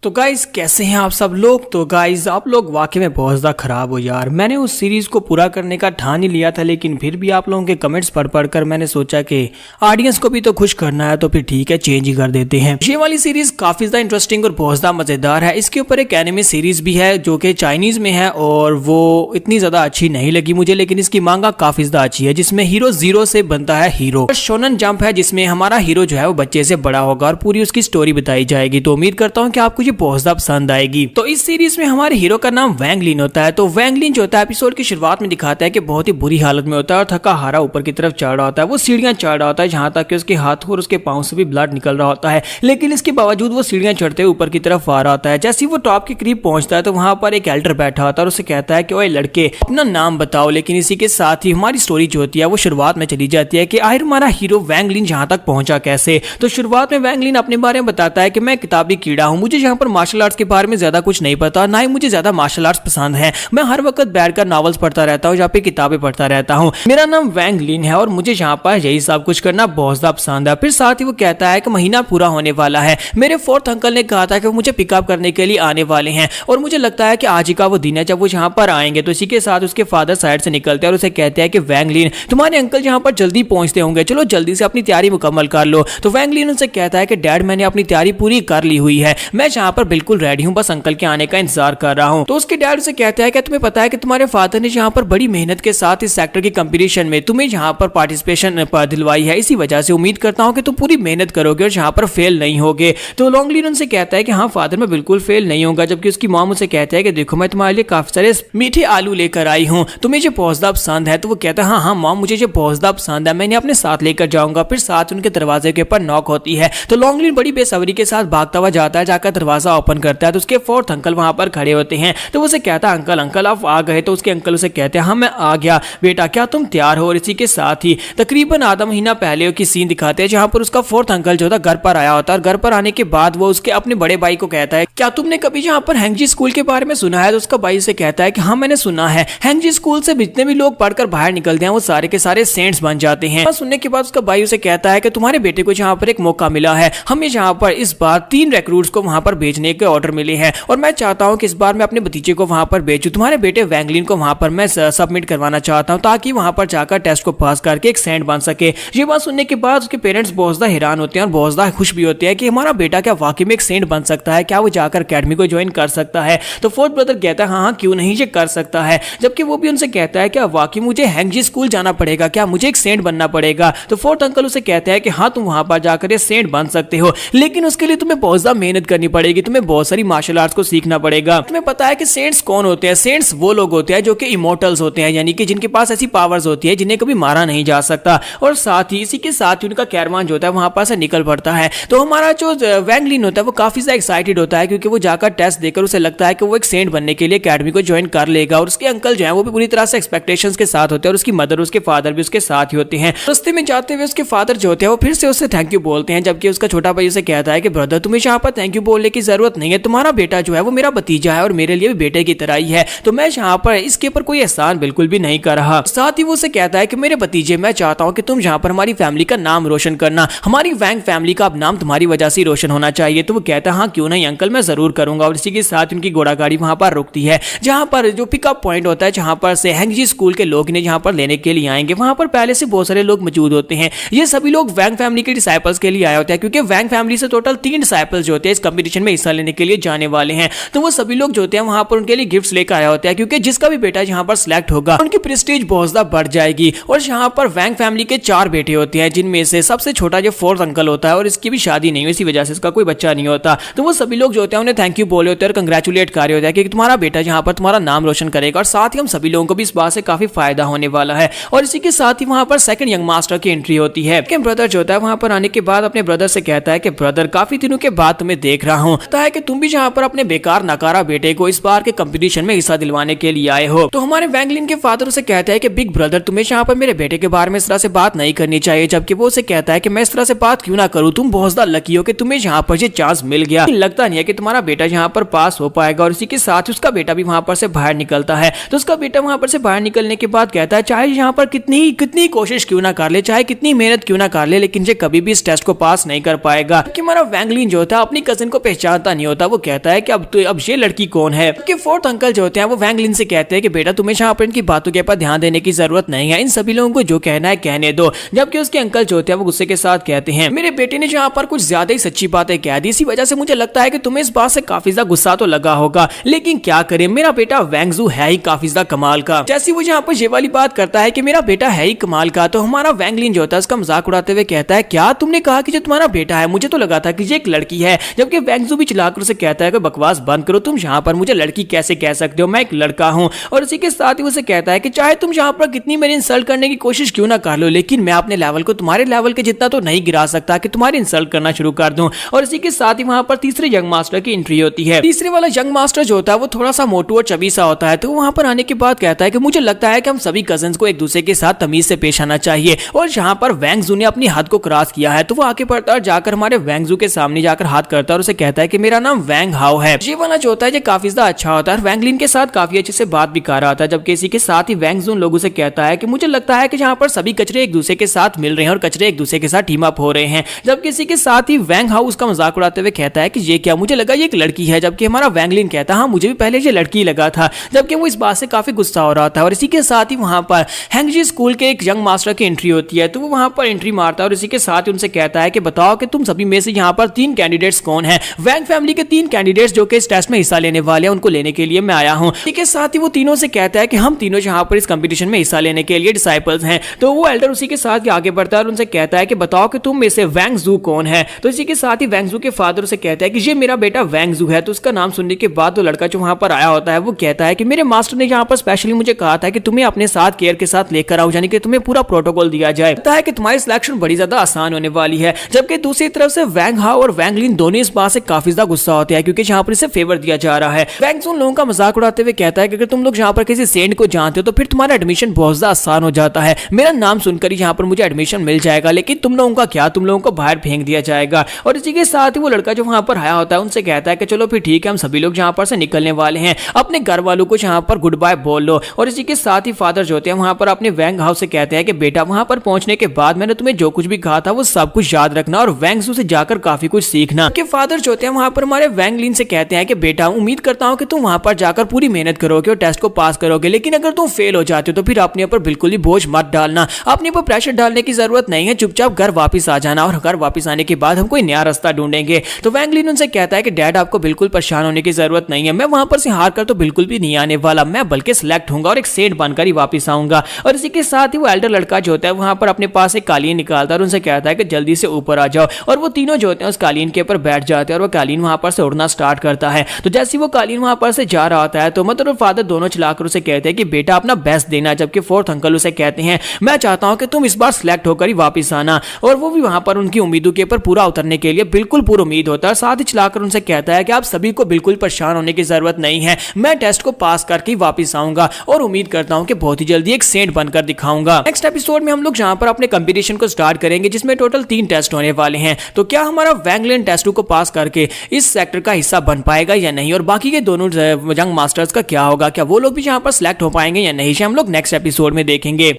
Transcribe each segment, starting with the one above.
तो गाइज कैसे हैं आप सब लोग। तो गाइज आप लोग वाकई में बहुत ज़्यादा ख़राब हो यार। मैंने उस सीरीज़ को पूरा करने का ठान ही लिया था, लेकिन फिर भी आप लोगों के कमेंट्स पढ़ कर मैंने सोचा कि ऑडियंस को भी तो खुश करना है, तो फिर ठीक है चेंज ही कर देते हैं। ये वाली सीरीज़ काफ़ी ज़्यादा इंटरेस्टिंग और बहुत ज़्यादा मज़ेदार है। इसके ऊपर एक एनिमे सीरीज़ भी है जो कि चाइनीज़ में है और वो इतनी ज़्यादा अच्छी नहीं लगी मुझे, लेकिन इसकी मांगा काफ़ी ज़्यादा अच्छी है, जिसमें हीरो जीरो से बनता है हीरो। शोनन जंप है जिसमें हमारा हीरो जो है वो बच्चे से बड़ा होगा और पूरी उसकी स्टोरी बताई जाएगी। तो उम्मीद करता हूँ कि आपको ये बहुत ज़्यादा पसंद आएगी। तो इस सीरीज में हमारे हीरो का नाम वैंग लिन होता है। तो वैंग लिन जो होता है एपिसोड की शुरुआत में दिखाता है कि बहुत ही बुरी हालत में होता है और थका हारा ऊपर की तरफ चढ़ रहा होता है। वो सीढ़ियां चढ़ रहा होता है जहां तक कि उसके हाथों और उसके पांव से भी ब्लड निकल रहा होता है, लेकिन इसके बावजूद वो सीढ़ियां चढ़ते हुए ऊपर की तरफ आ रहा होता है। जैसे ही वो टॉप के करीब पहुंचता है तो वहां पर एक एल्डर बैठा होता है और उसे कहता है कि ओए लड़के अपना नाम बताओ। लेकिन इसी के साथ ही हमारी स्टोरी जो होती है वो शुरुआत में चली जाती है कि आखिर हमारा हीरो वैंग लिन जहां तक पहुंचा कैसे। तो शुरुआत में वैंग लिन अपने बारे में बताता है कि मैं किताबी कीड़ा हूं, मुझे यहाँ पर मार्शल आर्ट्स के बारे में ज्यादा कुछ नहीं पता, ना ही मुझे ज्यादा मार्शल आर्ट्स पसंद है। मैं हर वक्त बैठकर नॉवेल्स पढ़ता रहता हूँ, यहाँ पे किताबें पढ़ता रहता हूँ। मेरा नाम वैंग लिन है और मुझे यहाँ पर यही सब कुछ करना बहुत ज्यादा पसंद है। फिर साथ ही वो कहता है कि महीना पूरा होने वाला है, मेरे फोर्थ अंकल ने कहा था कि वो मुझे पिकअप करने के लिए आने वाले हैं और मुझे लगता है कि आज ही का वो दिन है जब वो यहाँ पर आएंगे। तो इसी के साथ उसके फादर साइड से निकलते हैं और उसे कहते हैं कि वैंग लिन तुम्हारे अंकल यहाँ पर जल्दी पहुंचते होंगे, चलो जल्दी से अपनी तैयारी मुकम्मल कर लो। तो वैंग लिन उनसे कहता है कि डैड मैंने अपनी तैयारी पूरी कर ली हुई है, मैं यहाँ पर बिल्कुल रेडी हूँ, बस अंकल के आने का इंतजार कर रहा हूँ। तो उसके डैड से कहता है कि तुम्हें पता है कि तुम्हारे फादर ने यहाँ पर बड़ी मेहनत के साथ इस सेक्टर के कंपटीशन में तुम्हें यहाँ पर पार्टिसिपेशन दिलवाई है, इसी वजह से उम्मीद करता हूँ कि तुम पूरी मेहनत करोगे और यहाँ पर फेल नहीं होगे। तो लॉन्गलिन उनसे कहता है कि हाँ फादर मैं बिल्कुल फेल नहीं होगा, जबकि उसकी मॉम उसे कहता है कि देखो मैं तुम्हारे लिए काफी सारे मीठे आलू लेकर आई हूँ, तुम्हें ये बहुत ज्यादा पसंद है। तो वो कहता है हाँ हाँ मॉम मुझे ये बहुत ज्यादा पसंद है, मैं इन्हें अपने साथ लेकर जाऊंगा। फिर साथ उनके दरवाजे के ऊपर नॉक होती है तो लॉन्गलिन बड़ी बेसब्री के साथ भागता हुआ जाता है, जाकर दरवाजा ओपन करता है तो उसके फोर्थ अंकल वहां पर खड़े होते हैं। तो वो उसे कहता है अंकल अंकल आप आ गए। तो उसके अंकल उसे कहते हैं हाँ मैं आ गया बेटा, क्या तुम तैयार हो। और इसी के साथ ही तकरीबन आधा महीना पहले की सीन दिखाते हैं जहां पर उसका फोर्थ अंकल जो था घर पर आया होता है और घर पर आने के बाद वो उसके अपने बड़े भाई को कहता है क्या तुमने कभी यहाँ पर हैंगजी स्कूल के बारे में सुना है। तो उसका भाई से कहता है कि हाँ मैंने सुना है, हैंगजी स्कूल से जितने भी लोग पढ़कर बाहर निकलते हैं वो सारे के सारे सेंट्स बन जाते हैं। सुनने के बाद उसका भाई उसे कहता है कि तुम्हारे बेटे को यहाँ पर एक मौका मिला है, हमें यहाँ पर इस बार 3 रिक्रूट्स को वहां पर भेजने के ऑर्डर मिले हैं और मैं चाहता हूँ कि इस बार मैं अपने भतीजे को वहां पर भेजूं, तुम्हारे बेटे वैंग लिन को वहां पर मैं सबमिट करवाना चाहता हूं ताकि वहां पर जाकर टेस्ट को पास करके एक सेंट बन सके। ये बात सुनने के बाद उसके पेरेंट्स बहुत ज्यादा हैरान होते हैं और बहुत ज्यादा खुश भी होते हैं कि हमारा बेटा क्या वाकई में एक सेंट बन सकता है, क्या वो जाकर अकेडमी को ज्वाइन कर सकता है। तो फोर्थ ब्रदर कहता है हाँ हाँ क्यों नहीं ये कर सकता है, जबकि वो भी उनसे कहता है क्या वाकई मुझे हैंगजी स्कूल जाना पड़ेगा, क्या मुझे एक सेंट बनना पड़ेगा। तो फोर्थ अंकल उसे कहते हैं कि हाँ तुम वहां पर जाकर सेंट बन सकते हो, लेकिन उसके लिए तुम्हें बहुत ज्यादा मेहनत करनी पड़ेगी, तुम्हें बहुत सारी मार्शल आर्ट्स को सीखना पड़ेगा। तुम्हें पता है कि सेंट्स कौन होते हैं, सेंट्स वो लोग होते हैं जो कि इमोर्टल्स होते हैं, यानी कि जिनके पास ऐसी पावर्स होती है जिन्हें कभी मारा नहीं जा सकता। और साथ ही इसी के साथ ही उनका कैरवान जो होता है वहां पर से निकल पड़ता है। तो हमारा जो वैंग लिन होता है वो काफी ज्यादा एक्साइटेड होता है क्योंकि वो जाकर टेस्ट देकर उसे लगता है कि वो एक सेंट बनने के लिए अकेडमी को ज्वाइन कर लेगा। और उसके अंकल जो है वो भी पूरी तरह से एक्सपेक्टेशंस के साथ होते हैं और उसकी मदर उसके फादर भी उसके साथ ही होते हैं। रास्ते में जाते हुए उसके फादर जो होते हैं वो फिर से उससे थैंक यू बोलते हैं, जबकि उसका छोटा भाई उसे कहता है कि ब्रदर तुम्हें यहाँ पर थैंक यू बोलने की जरूरत नहीं है, तुम्हारा बेटा जो है वो मेरा भतीजा है और मेरे लिए भी बेटे की तरह ही है, तो मैं यहाँ पर इसके ऊपर कोई एहसान बिल्कुल भी नहीं कर रहा। साथ ही वो उसे कहता है कि मेरे भतीजे मैं चाहता हूँ कि तुम यहाँ पर हमारी फैमिली का नाम रोशन करना, हमारी वैंग फैमिली का अब नाम तुम्हारी वजह से रोशन होना चाहिए। तो वो कहता है हाँ क्यों नहीं अंकल मैं जरूर करूंगा। और इसी के साथ उनकी घोड़ा गाड़ी वहां पर रुकती है जहां पर जो पिकअप पॉइंट होता है जहां पर से हैंगजी स्कूल के लोग इन्हें जहां पर लेने के लिए आएंगे। वहां पर पहले से बहुत सारे लोग मौजूद होते हैं, ये सभी लोग वैंग फैमिली के डिसाइपल्स के लिए आए होते हैं क्योंकि वैंग फैमिली से टोटल 3 डिसाइपल्स जो होते हैं इस कंपटीशन में हिस्सा लेने के लिए जाने वाले हैं। तो वो सभी लोग जो होते हैं वहां पर उनके लिए गिफ्ट्स लेकर आया होता है क्योंकि जिसका भी बेटा यहाँ पर सिलेक्ट होगा उनकी प्रेस्टीज बहुत ज्यादा बढ़ जाएगी। और यहाँ पर वैंग फैमिली के 4 बेटे होते हैं जिनमें से सबसे छोटा जो फोर्थ अंकल होता है और इसकी भी शादी नहीं हुई, इसी वजह से इसका कोई बच्चा नहीं होता। तो वो सभी लोग जो होते हैं उन्हें थैंक यू बोले होते हैं और कंग्रेचुलेट कर रहे होते हैं कि तुम्हारा बेटा यहाँ पर तुम्हारा नाम रोशन करेगा। और साथ ही हम सभी लोगों को भी इस बात से काफी फायदा होने वाला है। और इसी के साथ ही वहां पर सेकंड यंग मास्टर की एंट्री होती है। ब्रदर जो होता है वहां पर आने के बाद अपने ब्रदर से कहता है कि ब्रदर काफी दिनों के बाद तुम्हें देख रहा हूँ, है कि तुम भी यहाँ पर अपने बेकार नकारा बेटे को इस बार के कंपटीशन में हिस्सा दिलवाने के लिए आए हो। तो हमारे वैंग लिन के फादर उसे कहते हैं कि बिग ब्रदर तुम्हें यहाँ पर मेरे बेटे के बारे में इस तरह से बात नहीं करनी चाहिए, जबकि वो उसे कहता है कि मैं इस तरह से बात क्यों ना करूँ, तुम बहुत ज्यादा लकी हो कि तुम्हें यहाँ पर ये चांस मिल गया, लगता नहीं है कि तुम्हारा बेटा यहाँ पर पास हो पाएगा। और इसी के साथ उसका बेटा भी वहां पर से बाहर निकलता है। तो उसका बेटा वहां पर से बाहर निकलने के बाद कहता है चाहे यहाँ पर कितनी कोशिश क्यों ना कर ले, चाहे कितनी मेहनत क्यों ना कर ले, लेकिन ये कभी भी इस टेस्ट को पास नहीं कर पाएगा। कि हमारा वैंग लिन जो था अपनी कजिन को पहचान जानता नहीं होता। वो कहता है कि अब ये लड़की कौन है। कि फोर्थ अंकल जो होते हैं वो वैंग लिन से कहते हैं कि बेटा तुम्हें यहाँ पर इनकी बातों के ऊपर ध्यान देने की जरूरत नहीं है, इन सभी लोगों को जो कहना है कहने दो। जबकि उसके अंकल जो होते हैं वो गुस्से के साथ कहते हैं मेरे बेटे ने यहाँ पर कुछ ज्यादा ही सच्ची बातें कह दी, इसी वजह से मुझे लगता है कि तुम्हें इस बात से काफी ज्यादा गुस्सा तो लगा होगा, लेकिन क्या करें मेरा बेटा वैंग जू है ही काफी ज्यादा कमाल का। जैसे वो यहाँ पर ये वाली बात करता है कि मेरा बेटा है ही कमाल का, तो हमारा वैंग लिन जो होता है उसका मजाक उड़ाते हुए कहता है क्या तुमने कहा कि जो तुम्हारा बेटा है, मुझे तो लगा था कि ये एक लड़की है। जबकि वैंग जू भी चिल्लाकर उसे कहता है कि बकवास बंद करो, तुम यहाँ पर मुझे लड़की कैसे कह सकते हो, मैं एक लड़का हूँ। और इसी के साथ ही उसे कहता है कि चाहे तुम यहाँ पर कितनी मेरी इंसल्ट करने की कोशिश क्यों ना कर लो, लेकिन मैं अपने लेवल को तुम्हारे लेवल के जितना तो नहीं गिरा सकता कि तुम्हारी इंसल्ट करना शुरू कर दूं। और इसी के साथ ही वहां पर तीसरे यंग मास्टर की एंट्री होती है। तीसरे वाला यंग मास्टर जो होता है वो थोड़ा सा मोटू और चबी सा होता है। तो वहां पर आने के बाद कहता है कि मुझे लगता है कि हम सभी कजन्स को एक दूसरे के साथ तमीज से पेश आना चाहिए। और यहाँ पर वैंग जू ने अपनी हद को क्रॉस किया है, तो वो आगे बढ़ता है और जाकर हमारे वैंग जू के सामने जाकर हाथ करता है और उसे कहता है कि मेरा नाम वैंग हाओ है। ये वाला जो होता है ये काफी ज्यादा अच्छा होता है, वैंग लिन के साथ काफी अच्छे से बात भी कर रहा था। जबकि इसी के साथ ही वैंग जू लोगों से कहता है कि मुझे लगता है कि यहाँ पर सभी कचरे एक दूसरे के साथ मिल रहे हैं और कचरे एक दूसरे के साथ टीम अप हो रहे हैं। जबकि इसी के साथ ही वैंग हाउ उसका मजाक उड़ाते हुए कहता है कि ये क्या, मुझे लगा ये एक लड़की है। जबकि हमारा वैंग लिन कहता है हाँ मुझे भी पहले ये लड़की लगा था। जबकि वो इस बात से काफी गुस्सा हो रहा था। और इसी के साथ ही वहां पर हैंगजी स्कूल के एक यंग मास्टर की एंट्री होती है, तो वो वहां पर एंट्री मारता है और इसी के साथ ही उनसे कहता है कि बताओ कि तुम सभी में से यहाँ पर 3 कैंडिडेट्स कौन है। वैंग फैमिली के 3 कैंडिडेट्स जो कि इस टेस्ट में हिस्सा लेने वाले हैं, उनको लेने के लिए मैं आया हूँ। इसी के साथ ही वो तीनों से कहता है कि हम तीनों यहाँ पर इस कंपटीशन में हिस्सा लेने के लिए डिसाइपल्स हैं। तो वो एल्डर उसी के साथ आगे बढ़ता है और उनसे कहता है कि बताओ कि तुम में से वैंग जू कौन है। तो इसी के साथ ही वैंग जू के फादर उसे कहता है कि ये मेरा बेटा वैंग जू है। तो उसका नाम सुनने के बाद तो लड़का जो वहां पर आया होता है वो कहता है कि मेरे मास्टर ने यहाँ पर स्पेशली मुझे कहा था कि तुम्हें अपने साथ केयर के साथ लेकर आओ, यानी कि तुम्हें पूरा प्रोटोकॉल दिया जाए, लगता है कि तुम्हारी सिलेक्शन बड़ी ज्यादा आसान होने वाली है। जबकि दूसरी तरफ से वैंग हाओ और वैंग लिन दोनों इस बात से काफी ज्यादा गुस्सा होते हैं क्योंकि यहाँ पर इसे फेवर दिया जा रहा है। वैंग जू लोगों का मजाक उड़ाते हुए कहता है कि अगर तुम लोग यहाँ पर किसी सेंट को जानते हो तो फिर तुम्हारा एडमिशन बहुत ज्यादा आसान हो जाता है, मेरा नाम सुनकर ही यहाँ पर मुझे एडमिशन मिल जाएगा, लेकिन तुम लोगों का क्या, तुम लोगों को बाहर फेंक दिया जाएगा। और इसी के साथ ही वो लड़का जो वहां पर आया होता है उनसे कहता है कि चलो फिर ठीक है, हम सभी लोग यहाँ पर से निकलने वाले हैं, अपने घर वालों को यहाँ पर गुड बाय बोल लो। और इसी के साथ ही फादर जो होते हैं वहां पर अपने वैंग हाउस से कहते हैं कि बेटा वहां पर पहुंचने के बाद मैंने तुम्हें जो कुछ भी कहा था वो सब कुछ याद रखना और वैंग जू से जाकर काफी कुछ सीखना। कि फादर जो होते हैं वहां पर हमारे वैंग लिन से कहते हैं कि बेटा उम्मीद करता हूं कि तुम वहां पर जाकर पूरी मेहनत करोगे और टेस्ट को पास करोगे, लेकिन अगर तुम फेल हो जाते हो तो फिर अपने ऊपर बिल्कुल ही बोझ मत डालना, अपने ऊपर प्रेशर डालने की जरूरत नहीं है, चुपचाप घर वापस आ जाना और घर वापस आने के बाद हम कोई नया रास्ता ढूंढेंगे। तो वैंग लिन उनसे कहता है कि डैड आपको बिल्कुल परेशान होने की जरूरत नहीं है, मैं वहां पर से हार कर तो बिल्कुल भी नहीं आने वाला, मैं बल्कि सिलेक्ट होऊंगा और एक सेंट बनकर ही वापस आऊंगा। और इसी के साथ ही वो एल्डर लड़का जो होता है वहां पर अपने पास एक कालीन निकालता है और उनसे कहता है कि जल्दी से ऊपर आ जाओ। और वो तीनों जो होते हैं उस कालीन के ऊपर बैठ जाते हैं और वो कालीन वहां पर से उड़ना स्टार्ट करता है। तो जैसे वो कालीन वहां पर से जा रहा होता है तो मदर और फादर दोनों चलाकर उसे कहते हैं कि बेटा अपना बेस्ट देना। जबकि फोर्थ अंकल उसे कहते हैं मैं चाहता हूं कि तुम इस बार सिलेक्ट होकर ही वापस आना। और वो भी वहां पर उनकी उम्मीदों के ऊपर पूरा उतरने के लिए बिल्कुल पूरी उम्मीद होता है। साथ ही चलाकर उनसे कहता है कि आप सभी को बिल्कुल परेशान होने की जरूरत नहीं है, मैं टेस्ट को पास करके वापस आऊंगा और उम्मीद करता हूं कि बहुत ही जल्दी एक सेंट बनकर दिखाऊंगा। नेक्स्ट एपिसोड में हम लोग जहां पर अपने कंपटीशन को स्टार्ट करेंगे जिसमें टोटल 3 टेस्ट होने वाले हैं। तो क्या हमारा वैंग लिन टेस्ट को पास करके इस सेक्टर का हिस्सा बन पाएगा या नहीं, और बाकी के दोनों यंग मास्टर्स का क्या होगा, क्या वो लोग भी यहाँ पर सिलेक्ट हो पाएंगे या नहीं, हम लोग नेक्स्ट एपिसोड में देखेंगे।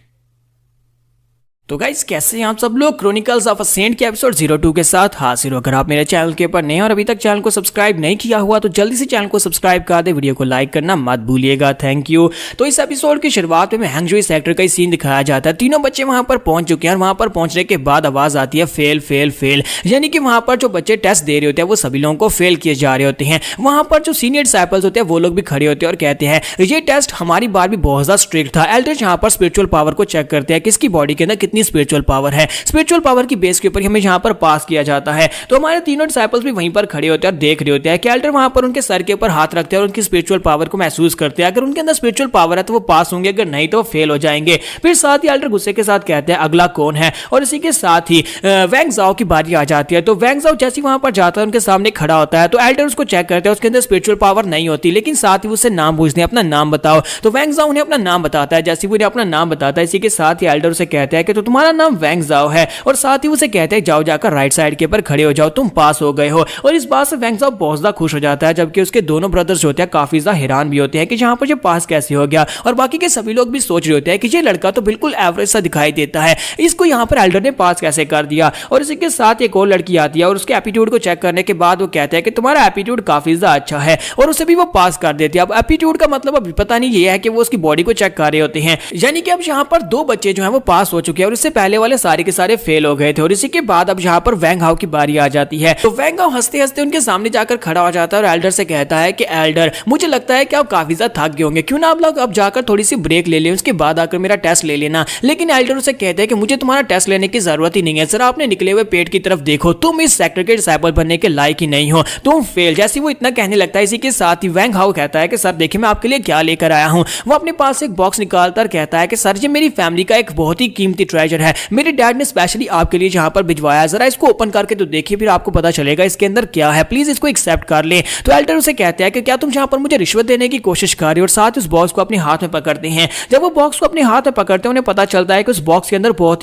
तो गाइस कैसे हैं आप सब लोग, क्रॉनिकल्स ऑफ अ सेंट के एपिसोड 02 के साथ हाजिर हो। अगर आप मेरे चैनल के ऊपर नए और अभी तक चैनल को सब्सक्राइब नहीं किया हुआ तो जल्दी से चैनल को सब्सक्राइब कर दे, वीडियो को लाइक करना मत भूलिएगा, थैंक यू। तो इस एपिसोड की शुरुआत में हैंगजोई सेक्टर का सीन दिखाया जाता है। तीनों बच्चे वहां पर पहुंच चुके हैं और वहां पर पहुंचने के बाद आवाज आती है फेल फेल फेल, यानी कि वहां पर जो बच्चे टेस्ट दे रहे होते हैं वो सभी लोगों को फेल किए जा रहे होते हैं। वहां पर जो सीनियर डिसाइपल्स होते हैं वो लोग भी खड़े होते हैं और कहते हैं ये टेस्ट हमारी बार भी बहुत ज्यादा स्ट्रिक्ट था। एल्डर्स यहाँ पर स्पिरिचुअल पावर को चेक करते हैं, किसकी बॉडी के अंदर कितनी स्पिरिचुअल पावर है, स्पिरिचुअल पावर की बेस के ऊपर हमें यहाँ पर पास किया जाता है। तो हमारे तीनों डिसाइपल्स भी वहीं पर खड़े होते हैं और देख रहे होते हैं कि एल्डर वहां पर उनके सर के ऊपर हाथ रखते हैं और उनकी स्पिरिचुअल पावर को महसूस करते हैं। अगर उनके अंदर स्पिरिचुअल पावर है तो वो पास होंगे, अगर नहीं तो वो फेल हो जाएंगे। फिर साथ ही एल्डर गुस्से के साथ कहते हैं अगला कौन है, और इसी के साथ ही वैंग जाओ की बारी आ जाती है। तो वैंग जाओ जैसे वहां पर जाता है उनके सामने खड़ा होता है तो एल्डर उसको चेक करते हैं, उसके अंदर स्पिरिचुअल पावर नहीं होती, लेकिन साथ ही उससे नाम पूछते हैं अपना नाम बताओ। तो वैंग जाओ उन्हें अपना नाम बताता है। जैसे वो अपना नाम बताता है इसी के साथ ही एल्डर उसे कहता है कि तो तुम्हारा नाम वैंग जाओ है, और साथ ही उसे कहते हैं जाओ जाकर राइट साइड के ऊपर खड़े हो जाओ, तुम पास हो गए हो। और इस बात से वैंग जाओ बहुत ज्यादा खुश हो जाता है, जबकि उसके दोनों ब्रदर्स होते हैं काफी ज्यादा हैरान भी होते हैं कि यहाँ पर ये पास कैसे हो गया। और बाकी के सभी लोग भी सोच रहे होते हैं कि ये लड़का तो बिल्कुल एवरेज सा दिखाई देता है, इसको यहाँ पर एल्डर ने पास कैसे कर दिया। और इसी के साथ एक और लड़की आती है और उसके एप्टीट्यूड को चेक करने के बाद वो कहते हैं कि तुम्हारा एप्टीट्यूड काफी ज्यादा अच्छा है, और उसे भी वो पास कर देती है। अब एप्टीट्यूड का मतलब अब पता नहीं ये है कि वो उसकी बॉडी को चेक कर रहे होते हैं, यानी कि अब यहाँ पर दो बच्चे जो है वो पास हो चुके हैं और इससे पहले वाले सारे के सारे फेल हो गए थे। और इसी के बाद अब यहाँ पर वैंग हाउ की बारी आ जाती है, तो वैंग हाउ हंसते हंसते उनके सामने जाकर खड़ा हो जाता है और एल्डर से कहता है कि एल्डर मुझे लगता है कि आप काफी ज्यादा थक गए होंगे, क्यों ना आप लोग अब जाकर थोड़ी सी ब्रेक ले लें, उसके बाद आकर मेरा टेस्ट ले लेना। लेकिन एल्डर उसे कहते हैं कि मुझे तुम्हारा टेस्ट लेने की जरूरत ही नहीं है सर, आपने निकले हुए पेट की तरफ देखो, तुम इस सेक्टर के डिसाइपल बनने के लायक ही नहीं हो, तुम फेल। जैसे वो इतना कहने लगता है, इसी के साथ ही वैंग हाउ कहता है कि सर देखिए मैं आपके लिए क्या लेकर आया हूं। वो अपने पास से एक बॉक्स निकालता और कहता है कि सर ये मेरी फैमिली का एक बहुत ही कीमती ट्रेजर है, मेरे डैड ने स्पेशली आपके लिए यहाँ पर भिजवाया, जरा इसको ओपन करके तो देखिए, फिर आपको पता चलेगा इसके अंदर क्या है, प्लीज इसको एक्सेप्ट कर ले। तो एल्डर उसे कहता है कि क्या तुम यहाँ पर मुझे रिश्वत देने की कोशिश कर रहे हो, और साथ उस बॉक्स को अपने हाथ में पकड़ते हैं। जब वो बॉक्स को अपने हाथ में पकड़ते हैं उन्हें पता चलता है कि उस बॉक्स के अंदर बहुत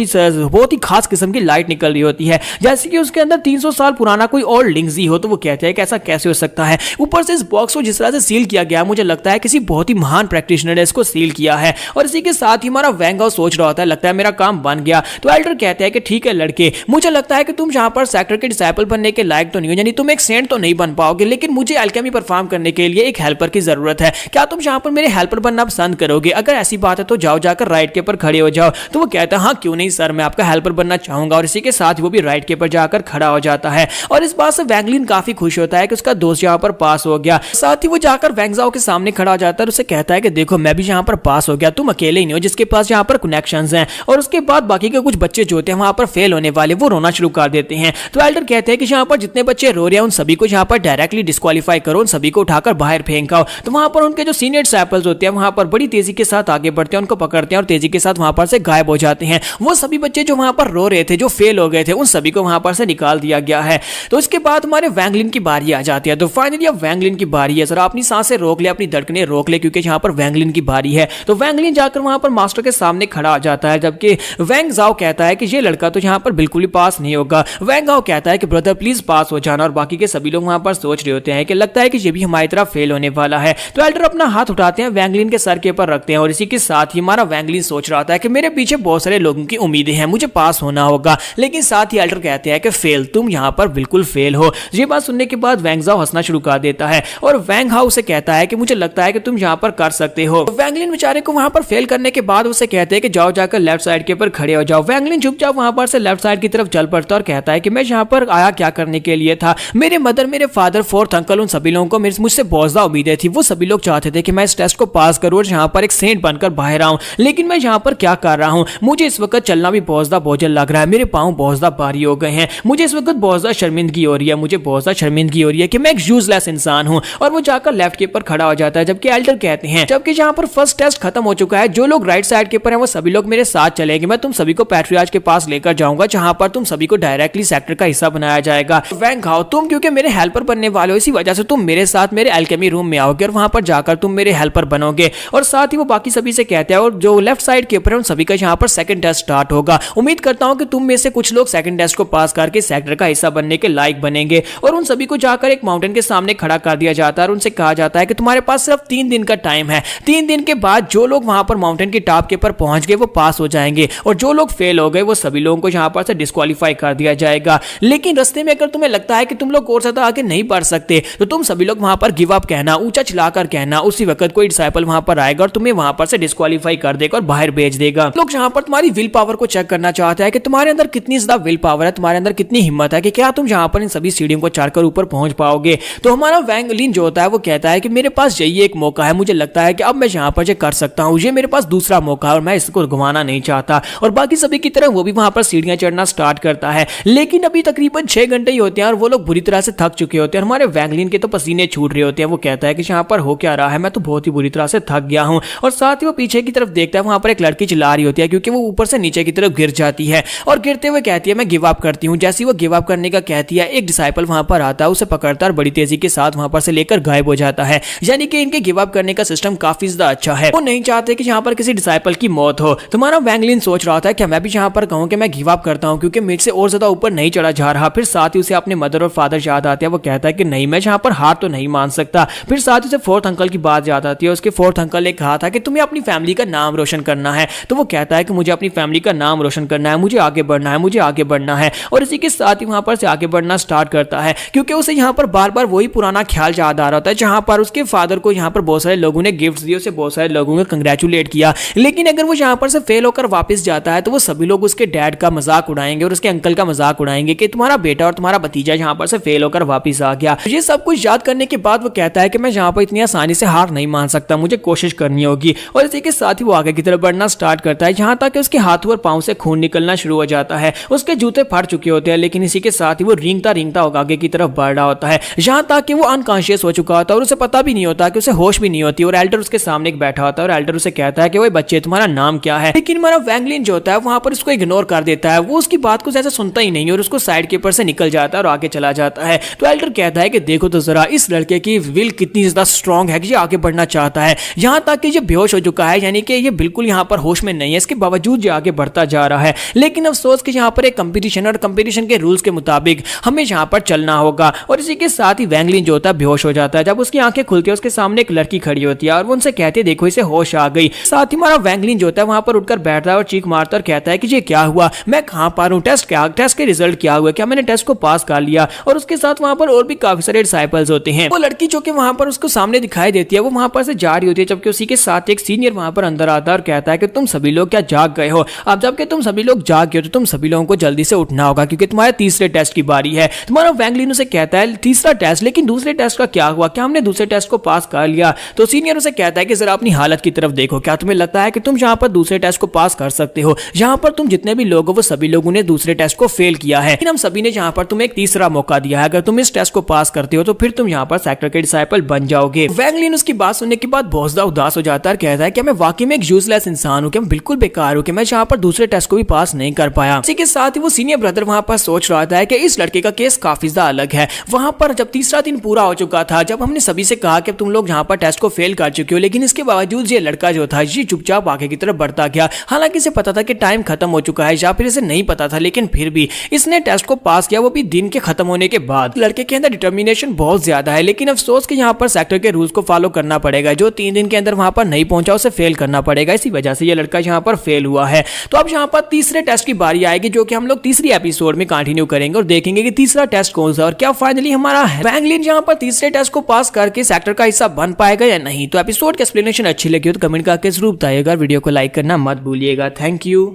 ही खास किस्म की लाइट निकल रही होती है, जैसे कि उसके अंदर 300 साल पुराना कोई और लिंक्स हो। तो वो कहते हैं कि ऐसा कैसे हो सकता है, ऊपर से इस बॉक्स को जिस तरह से सील किया गया मुझे लगता है किसी बहुत ही महान प्रैक्टिशनर ने इसको सील किया है। और इसी के साथ ही हमारा वैंग हाउ सोच रहा होता है लगता है मेरा काम बन गया। तो एल्डर कहते हैं कि ठीक है लड़के, मुझे लगता है कि तुम यहाँ पर सेक्टर के डिसाइपल बनने के लायक तो नहीं हो, यानी तुम एक सेंट तो नहीं बन पाओगे, लेकिन मुझे अल्केमी परफॉर्म करने के लिए एक हेल्पर की जरूरत है, क्या तुम यहाँ पर मेरे हेल्पर बनना पसंद करोगे? अगर ऐसी बात है तो जाओ जाकर राइट के ऊपर खड़े हो जाओ। तो वो कहता है हाँ क्यों नहीं सर, मैं आपका हेल्पर बनना चाहूंगा। और इसी के साथ वो भी राइट के ऊपर जाकर खड़ा हो जाता है, और इस बात से वैंगलिन काफी खुश होता है कि उसका दोस्त यहाँ पर पास हो गया। साथ ही वो जाकर वैंग जाओ के सामने खड़ा हो जाता है और उसे कहता है कि देखो मैं भी यहाँ पर पास हो गया, तुम अकेले ही नहीं हो जिसके पास यहाँ पर कनेक्शंस हैं। और उसके बाद बाकी के कुछ बच्चे जो होते हैं वहां पर फेल होने वाले वो रोना शुरू कर देते हैं। तो एल्डर कहते हैं कि यहाँ पर जितने बच्चे रो रहे हैं उन सभी को यहाँ पर डायरेक्टली डिस्क्वालीफाई करो, उन सभी को उठाकर बाहर फेंक आओ। तो वहां पर उनके जो सीनियर डिसाइपल्स होते हैं वहां पर बड़ी तेजी के साथ आगे बढ़ते हैं, उनको पकड़ते हैं और तेजी के साथ वहां पर से गायब हो जाते हैं। वो सभी बच्चे जो वहां पर रो रहे थे, जो फेल हो गए थे, उन सभी को वहां पर से निकाल दिया गया है। तो इसके बाद हमारे वैंगलिन की बारी आ जाती है। तो फाइनली अब वैंगलिन की बारी है, सर अपनी सांसें रोक ले, अपनी धड़कनें रोक ले, क्योंकि यहाँ पर वैंगलिन की बारी है। तो वैंगलिन जाकर वहां पर मास्टर के सामने खड़ा हो जाता है, जबकि वैंग जाओ कहता है कि ये लड़का तो यहाँ पर बिल्कुल ही पास नहीं होगा। वैंग जाओ कहता है कि ब्रदर प्लीज पास हो जाना, और बाकी के सभी लोग वहां पर सोच रहे होते हैं कि लगता है कि ये भी हमारी तरह फेल होने वाला है। तो एल्डर अपना हाथ उठाते हैं, वैंगलिन के सर के ऊपर रखते हैं, और इसी के साथ ही हमारा वैंगलिन सोच रहा था कि मेरे पीछे बहुत सारे लोगों की उम्मीदें हैं, मुझे पास होना होगा, लेकिन साथ ही एल्डर कहते हैं कि फेल, तुम यहाँ पर बिल्कुल फेल हो। ये बात सुनने के बाद वैंग जाओ हंसना शुरू कर देता है, और वैंग हाउ से कहता है कि मुझे लगता है कि तुम यहाँ पर कर सकते हो। वैंगलिन बेचारे को वहां पर फेल करने के बाद उसे कहते हैं कि जाओ जाकर लेफ्ट साइड के ऊपर खड़े हो जाओ। वैंगलिन चुपचाप वहां पर से लेफ्ट साइड की तरफ चल पड़ता और कहता है कि मैं यहाँ पर आया क्या करने के लिए था, मेरे मदर, मेरे फादर, फोर्थ अंकल, उन सभी लोगों को मुझसे बहुत ज्यादा उम्मीदें थी, वो सभी लोग चाहते थे कि मैं इस टेस्ट को पास करूं और यहाँ पर एक सेंट बनकर बाहर आऊं, लेकिन मैं यहाँ पर क्या कर रहा हूँ, मुझे इस वक्त चलना भी बहुत ज्यादा बोझल लग रहा है, मेरे पाँव बहुत ज्यादा भारी हो गए हैं, मुझे इस वक्त बहुत ज्यादा शर्मिंदगी हो रही है, मुझे बहुत ज्यादा शर्मिंदगी हो रही है कि मैं एक यूजलेस इंसान हूँ। और वो जाकर लेफ्ट के ऊपर खड़ा हो जाता है, जबकि एल्डर कहते हैं जबकि यहाँ पर फर्स्ट टेस्ट खत्म हो चुका है, जो लोग राइट साइड के ऊपर हैं वो सभी लोग मेरे साथ चलेंगे, मैं तुम सभी को पैट्रियार्च के पास लेकर जाऊंगा, जहां पर तुम सभी को डायरेक्टली सेक्टर का हिस्सा बनाया जाएगा। वैंग हाउ, तुम क्योंकि मेरे हेल्पर बनने वाले हो, इसी वजह से तुम मेरे साथ मेरे अल्केमी रूम में आओगे और वहां पर जाकर तुम मेरे हेल्पर बनोगे। और साथ ही वो बाकी सभी से कहते हैं, और जो लेफ्ट साइड के ऊपर है उन सभी का यहाँ पर सेकंड टेस्ट स्टार्ट होगा, उम्मीद करता हूं कि तुम में से कुछ लोग सेकंड टेस्ट को पास करके सेक्टर का हिस्सा बनने के लायक बनेंगे। और उन सभी को जाकर एक माउंटेन के सामने खड़ा कर दिया जाता है और उनसे कहा जाता है कि तुम्हारे पास सिर्फ 3 दिन का टाइम है, 3 दिन के बाद जो लोग वहां पर माउंटेन की टॉप के ऊपर पहुंच गए वो पास हो जाएंगे, और जो लोग फेल हो गए वो सभी लोगों को यहाँ पर से डिस्क्वालीफाई कर दिया जाएगा। लेकिन रास्ते में अगर तुम्हें लगता है कि तुम लोग और ज्यादा आगे नहीं बढ़ सकते तो तुम सभी लोग वहां पर गिव अप कहना, ऊंचा चिल्लाकर कहना, उसी वक्त कोई डिसाइपल वहां पर आएगा और तुम्हें वहां पर से डिस्क्वालीफाई कर देगा और बाहर भेज देगा। लोग यहाँ पर तुम्हारी विल पावर को चेक करना चाहते हैं कि तुम्हारे अंदर कितनी ज्यादा विल पावर है, तुम्हारे अंदर कितनी हिम्मत है कि क्या तुम यहाँ पर इन सभी सीढ़ियों को चढ़कर ऊपर पहुंच पाओगे। तो हमारा वैंगलिन जो होता है वो कहता है कि मेरे पास यही एक मौका है, मुझे लगता है कि अब मैं यहाँ पर कर सकता हूँ, ये मेरे पास दूसरा मौका है और मैं इसको गंवाना नहीं चाहता। और बाकी सभी की तरह वो भी वहां पर सीढ़ियां चढ़ना स्टार्ट करता है, लेकिन अभी तकरीबन 6 घंटे ही होते हैं और वो लोग बुरी तरह से थक चुके होते हैं। हमारे वैंगलिन के तो पसीने छूट रहे होते हैं, वो कहता है कि यहाँ पर हो क्या रहा है, मैं तो बहुत ही बुरी तरह से थक गया हूँ। और साथ ही वो पीछे की तरफ देखता है, वहां पर एक लड़की चिल्ला रही होती है क्योंकि वो ऊपर से नीचे की तरफ गिर जाती है और गिरते हुए कहती है मैं गिव अप करती हूँ। जैसे वो गिव अप करने का कहती है, एक डिसाइपल वहां पर आता है, उसे पकड़ता है और बड़ी तेजी के साथ वहां पर से लेकर गायब हो जाता है। यानी कि इनके गिव अप करने का सिस्टम काफी ज्यादा अच्छा है, वो नहीं चाहते कि यहाँ पर किसी डिसाइपल की मौत हो। तुम्हारा वैंगलिन सोच रहा था कि मैं भी यहाँ पर कहूँ कि मैं गिव अप करता हूँ क्योंकि मेरे से और ज्यादा ऊपर नहीं चढ़ा जा रहा। फिर साथ ही उसे अपने मदर और फादर याद आते हैं। वो कहता है कि नहीं, मैं यहाँ पर हार तो नहीं मान सकता। फिर साथ ही उसे फोर्थ अंकल की बात याद आती है। उसके फोर्थ अंकल ने कहा था कि तुम्हें अपनी फैमिली का नाम रोशन करना है। तो वो कहता है कि मुझे अपनी फैमिली का नाम रोशन करना है, मुझे आगे बढ़ना है, मुझे आगे बढ़ना है। और इसी के साथ ही वहां पर से आगे बढ़ना स्टार्ट करता है क्योंकि उसे यहाँ पर बार बार वही पुराना ख्याल याद आ रहा होता है जहां पर उसके फादर को यहाँ पर बहुत सारे लोगों ने गिफ्ट दिए, उसे बहुत सारे लोगों ने कंग्रेचुलेट किया। लेकिन अगर वो यहाँ पर से फेल होकर वापस जाता है तो वो सभी लोग उसके डैड का मजाक उड़ाएंगे और उसके अंकल का मजाक उड़ाएंगे कि तुम्हारा बेटा और तुम्हारा भतीजा यहाँ पर से फेल होकर वापस आ गया। ये सब कुछ याद करने के बाद वो कहता है कि मैं यहाँ पर इतनी आसानी से हार नहीं मान सकता, मुझे कोशिश करनी होगी। और इसी के साथ ही वो आगे की तरफ बढ़ना स्टार्ट करता है जहां तक उसके हाथों और पांव से खून निकलना शुरू हो जाता है। उसके जूते फट चुके होते हैं लेकिन इसी के साथ ही वो रेंगता रेंगता आगे की तरफ बढ़ रहा होता है जहां तक कि वो अनकॉन्शियस हो चुका होता है और उसे पता भी नहीं होता कि उसे होश भी नहीं होती। और एल्डर उसके सामने बैठा होता है और एल्डर उसे कहता है कि वो बच्चे तुम्हारा नाम क्या है। लेकिन हमारा वैंगलिन जो होता है वहां पर उसको इग्नोर कर देता है, वो उसकी बात को जैसे सुनता ही नहीं और उसको साइड के ऊपर से निकल जाता है और आगे चला जाता है। तो एल्डर कहता है कि देखो तो जरा इस लड़के की विल कितनी ज्यादा स्ट्रांग है कि ये आगे बढ़ना चाहता है। यहां तक कि ये बेहोश हो चुका है, यानी कि ये बिल्कुल यहां पर होश में नहीं है, इसके बावजूद ये आगे बढ़ता जा रहा है। लेकिन अफसोस कि यहां पर एक कंपटीशन और कंपटीशन के रूल्स के मुताबिक हमें यहां पर चलना होगा। और इसी के साथ ही वैंगलिन जो होता है बेहोश हो जाता है। जब उसकी आंखें खुलती है उसके सामने एक लड़की खड़ी होती है और वो उनसे कहती है देखो इसे होश आ गई। साथ ही हमारा वैंगलिन जो होता है वहां पर उठकर बैठता है और चीख मारता और कहता है कि ये क्या हुआ, मैं कहां पर हूं, टेस्ट के रिजल्ट क्या हुए, क्या मैंने टेस्ट को पास कर लिया। और उसके साथ वहां पर और भी काफी सारे डिसाइपल्स होते हैं। वो लड़की जो कि वहां पर उसको सामने दिखाई देती है वो वहां पर से जा रही होती है, जबकि उसी के साथ एक सीनियर वहां पर अंदर आता है और कहता है कि तुम सभी लोग क्या जाग गए हो। अब जबकि तुम सभी लोग जाग गए हो तो तुम सभी लोगों को जल्दी से उठना होगा क्योंकि तुम्हारे तीसरे टेस्ट की बारी है। तुम्हारा वैंगलिन उसे कहता है तीसरा टेस्ट, लेकिन दूसरे टेस्ट का क्या हुआ, क्या हमने दूसरे टेस्ट को पास कर लिया। तो सीनियर उसे कहता है कि जरा अपनी हालत की तरफ देखो, क्या तुम्हें लगता है कि तुम यहाँ पर दूसरे टेस्ट को पास कर सकते हो। यहाँ पर तुम जितने भी लोग हो वो सभी लोगों ने दूसरे टेस्ट को फेल किया है, लेकिन हम सभी ने यहाँ पर तुम्हें एक तीसरा मौका दिया है। अगर तुम इस टेस्ट को पास करते हो तो फिर तुम यहाँ पर सेक्टर के डिसाइपल बन जाओगे। वैंगलिन उसकी बात सुनने के बाद बहुत ज्यादा उदास हो जाता है और कहता है कि मैं वाकई में एक यूजलेस इंसान हूँ, कि मैं बिल्कुल बेकार हूँ, कि मैं यहाँ पर दूसरे टेस्ट को भी पास नहीं कर पाया। इसी के साथ ही वो सीनियर ब्रदर वहां पर सोच रहा था कि इस लड़के का केस काफी ज्यादा अलग है। वहां पर जब तीसरा दिन पूरा हो चुका था, जब हमने सभी से कहा कि तुम लोग यहाँ पर टेस्ट को फेल कर चुके हो, लेकिन इसके बावजूद ये लड़का जो था ये चुपचाप आगे की तरफ बढ़ता गया। हालांकि इसे पता था कि टाइम खत्म हो चुका है या फिर इसे नहीं पता था, लेकिन फिर भी इसने टेस्ट को पास किया, वो भी दिन के खत्म होने के बाद। लड़के के अंदर डिटर्मिनेशन बहुत ज्यादा है, लेकिन अफसोस कि यहाँ पर सेक्टर के रूल्स को फॉलो करना पड़ेगा। जो 3 दिन के अंदर वहां पर नहीं पहुंचा उसे फेल करना पड़ेगा। इसी वजह से ये लड़का यहाँ पर फेल हुआ है। तो अब यहाँ पर तीसरे टेस्ट की बारी आएगी जो कि हम लोग तीसरी एपिसोड में कंटिन्यू करेंगे और देखेंगे कि तीसरा टेस्ट कौन सा और क्या फाइनली हमारा वैंगलिन यहाँ पर तीसरे टेस्ट को पास करके सेक्टर का हिस्सा बन पाएगा या नहीं। तो एपिसोड की एक्सप्लेनेशन अच्छी लगी हो तो कमेंट करके जरूर बताइएगा, वीडियो को लाइक करना मत भूलिएगा। Thank you.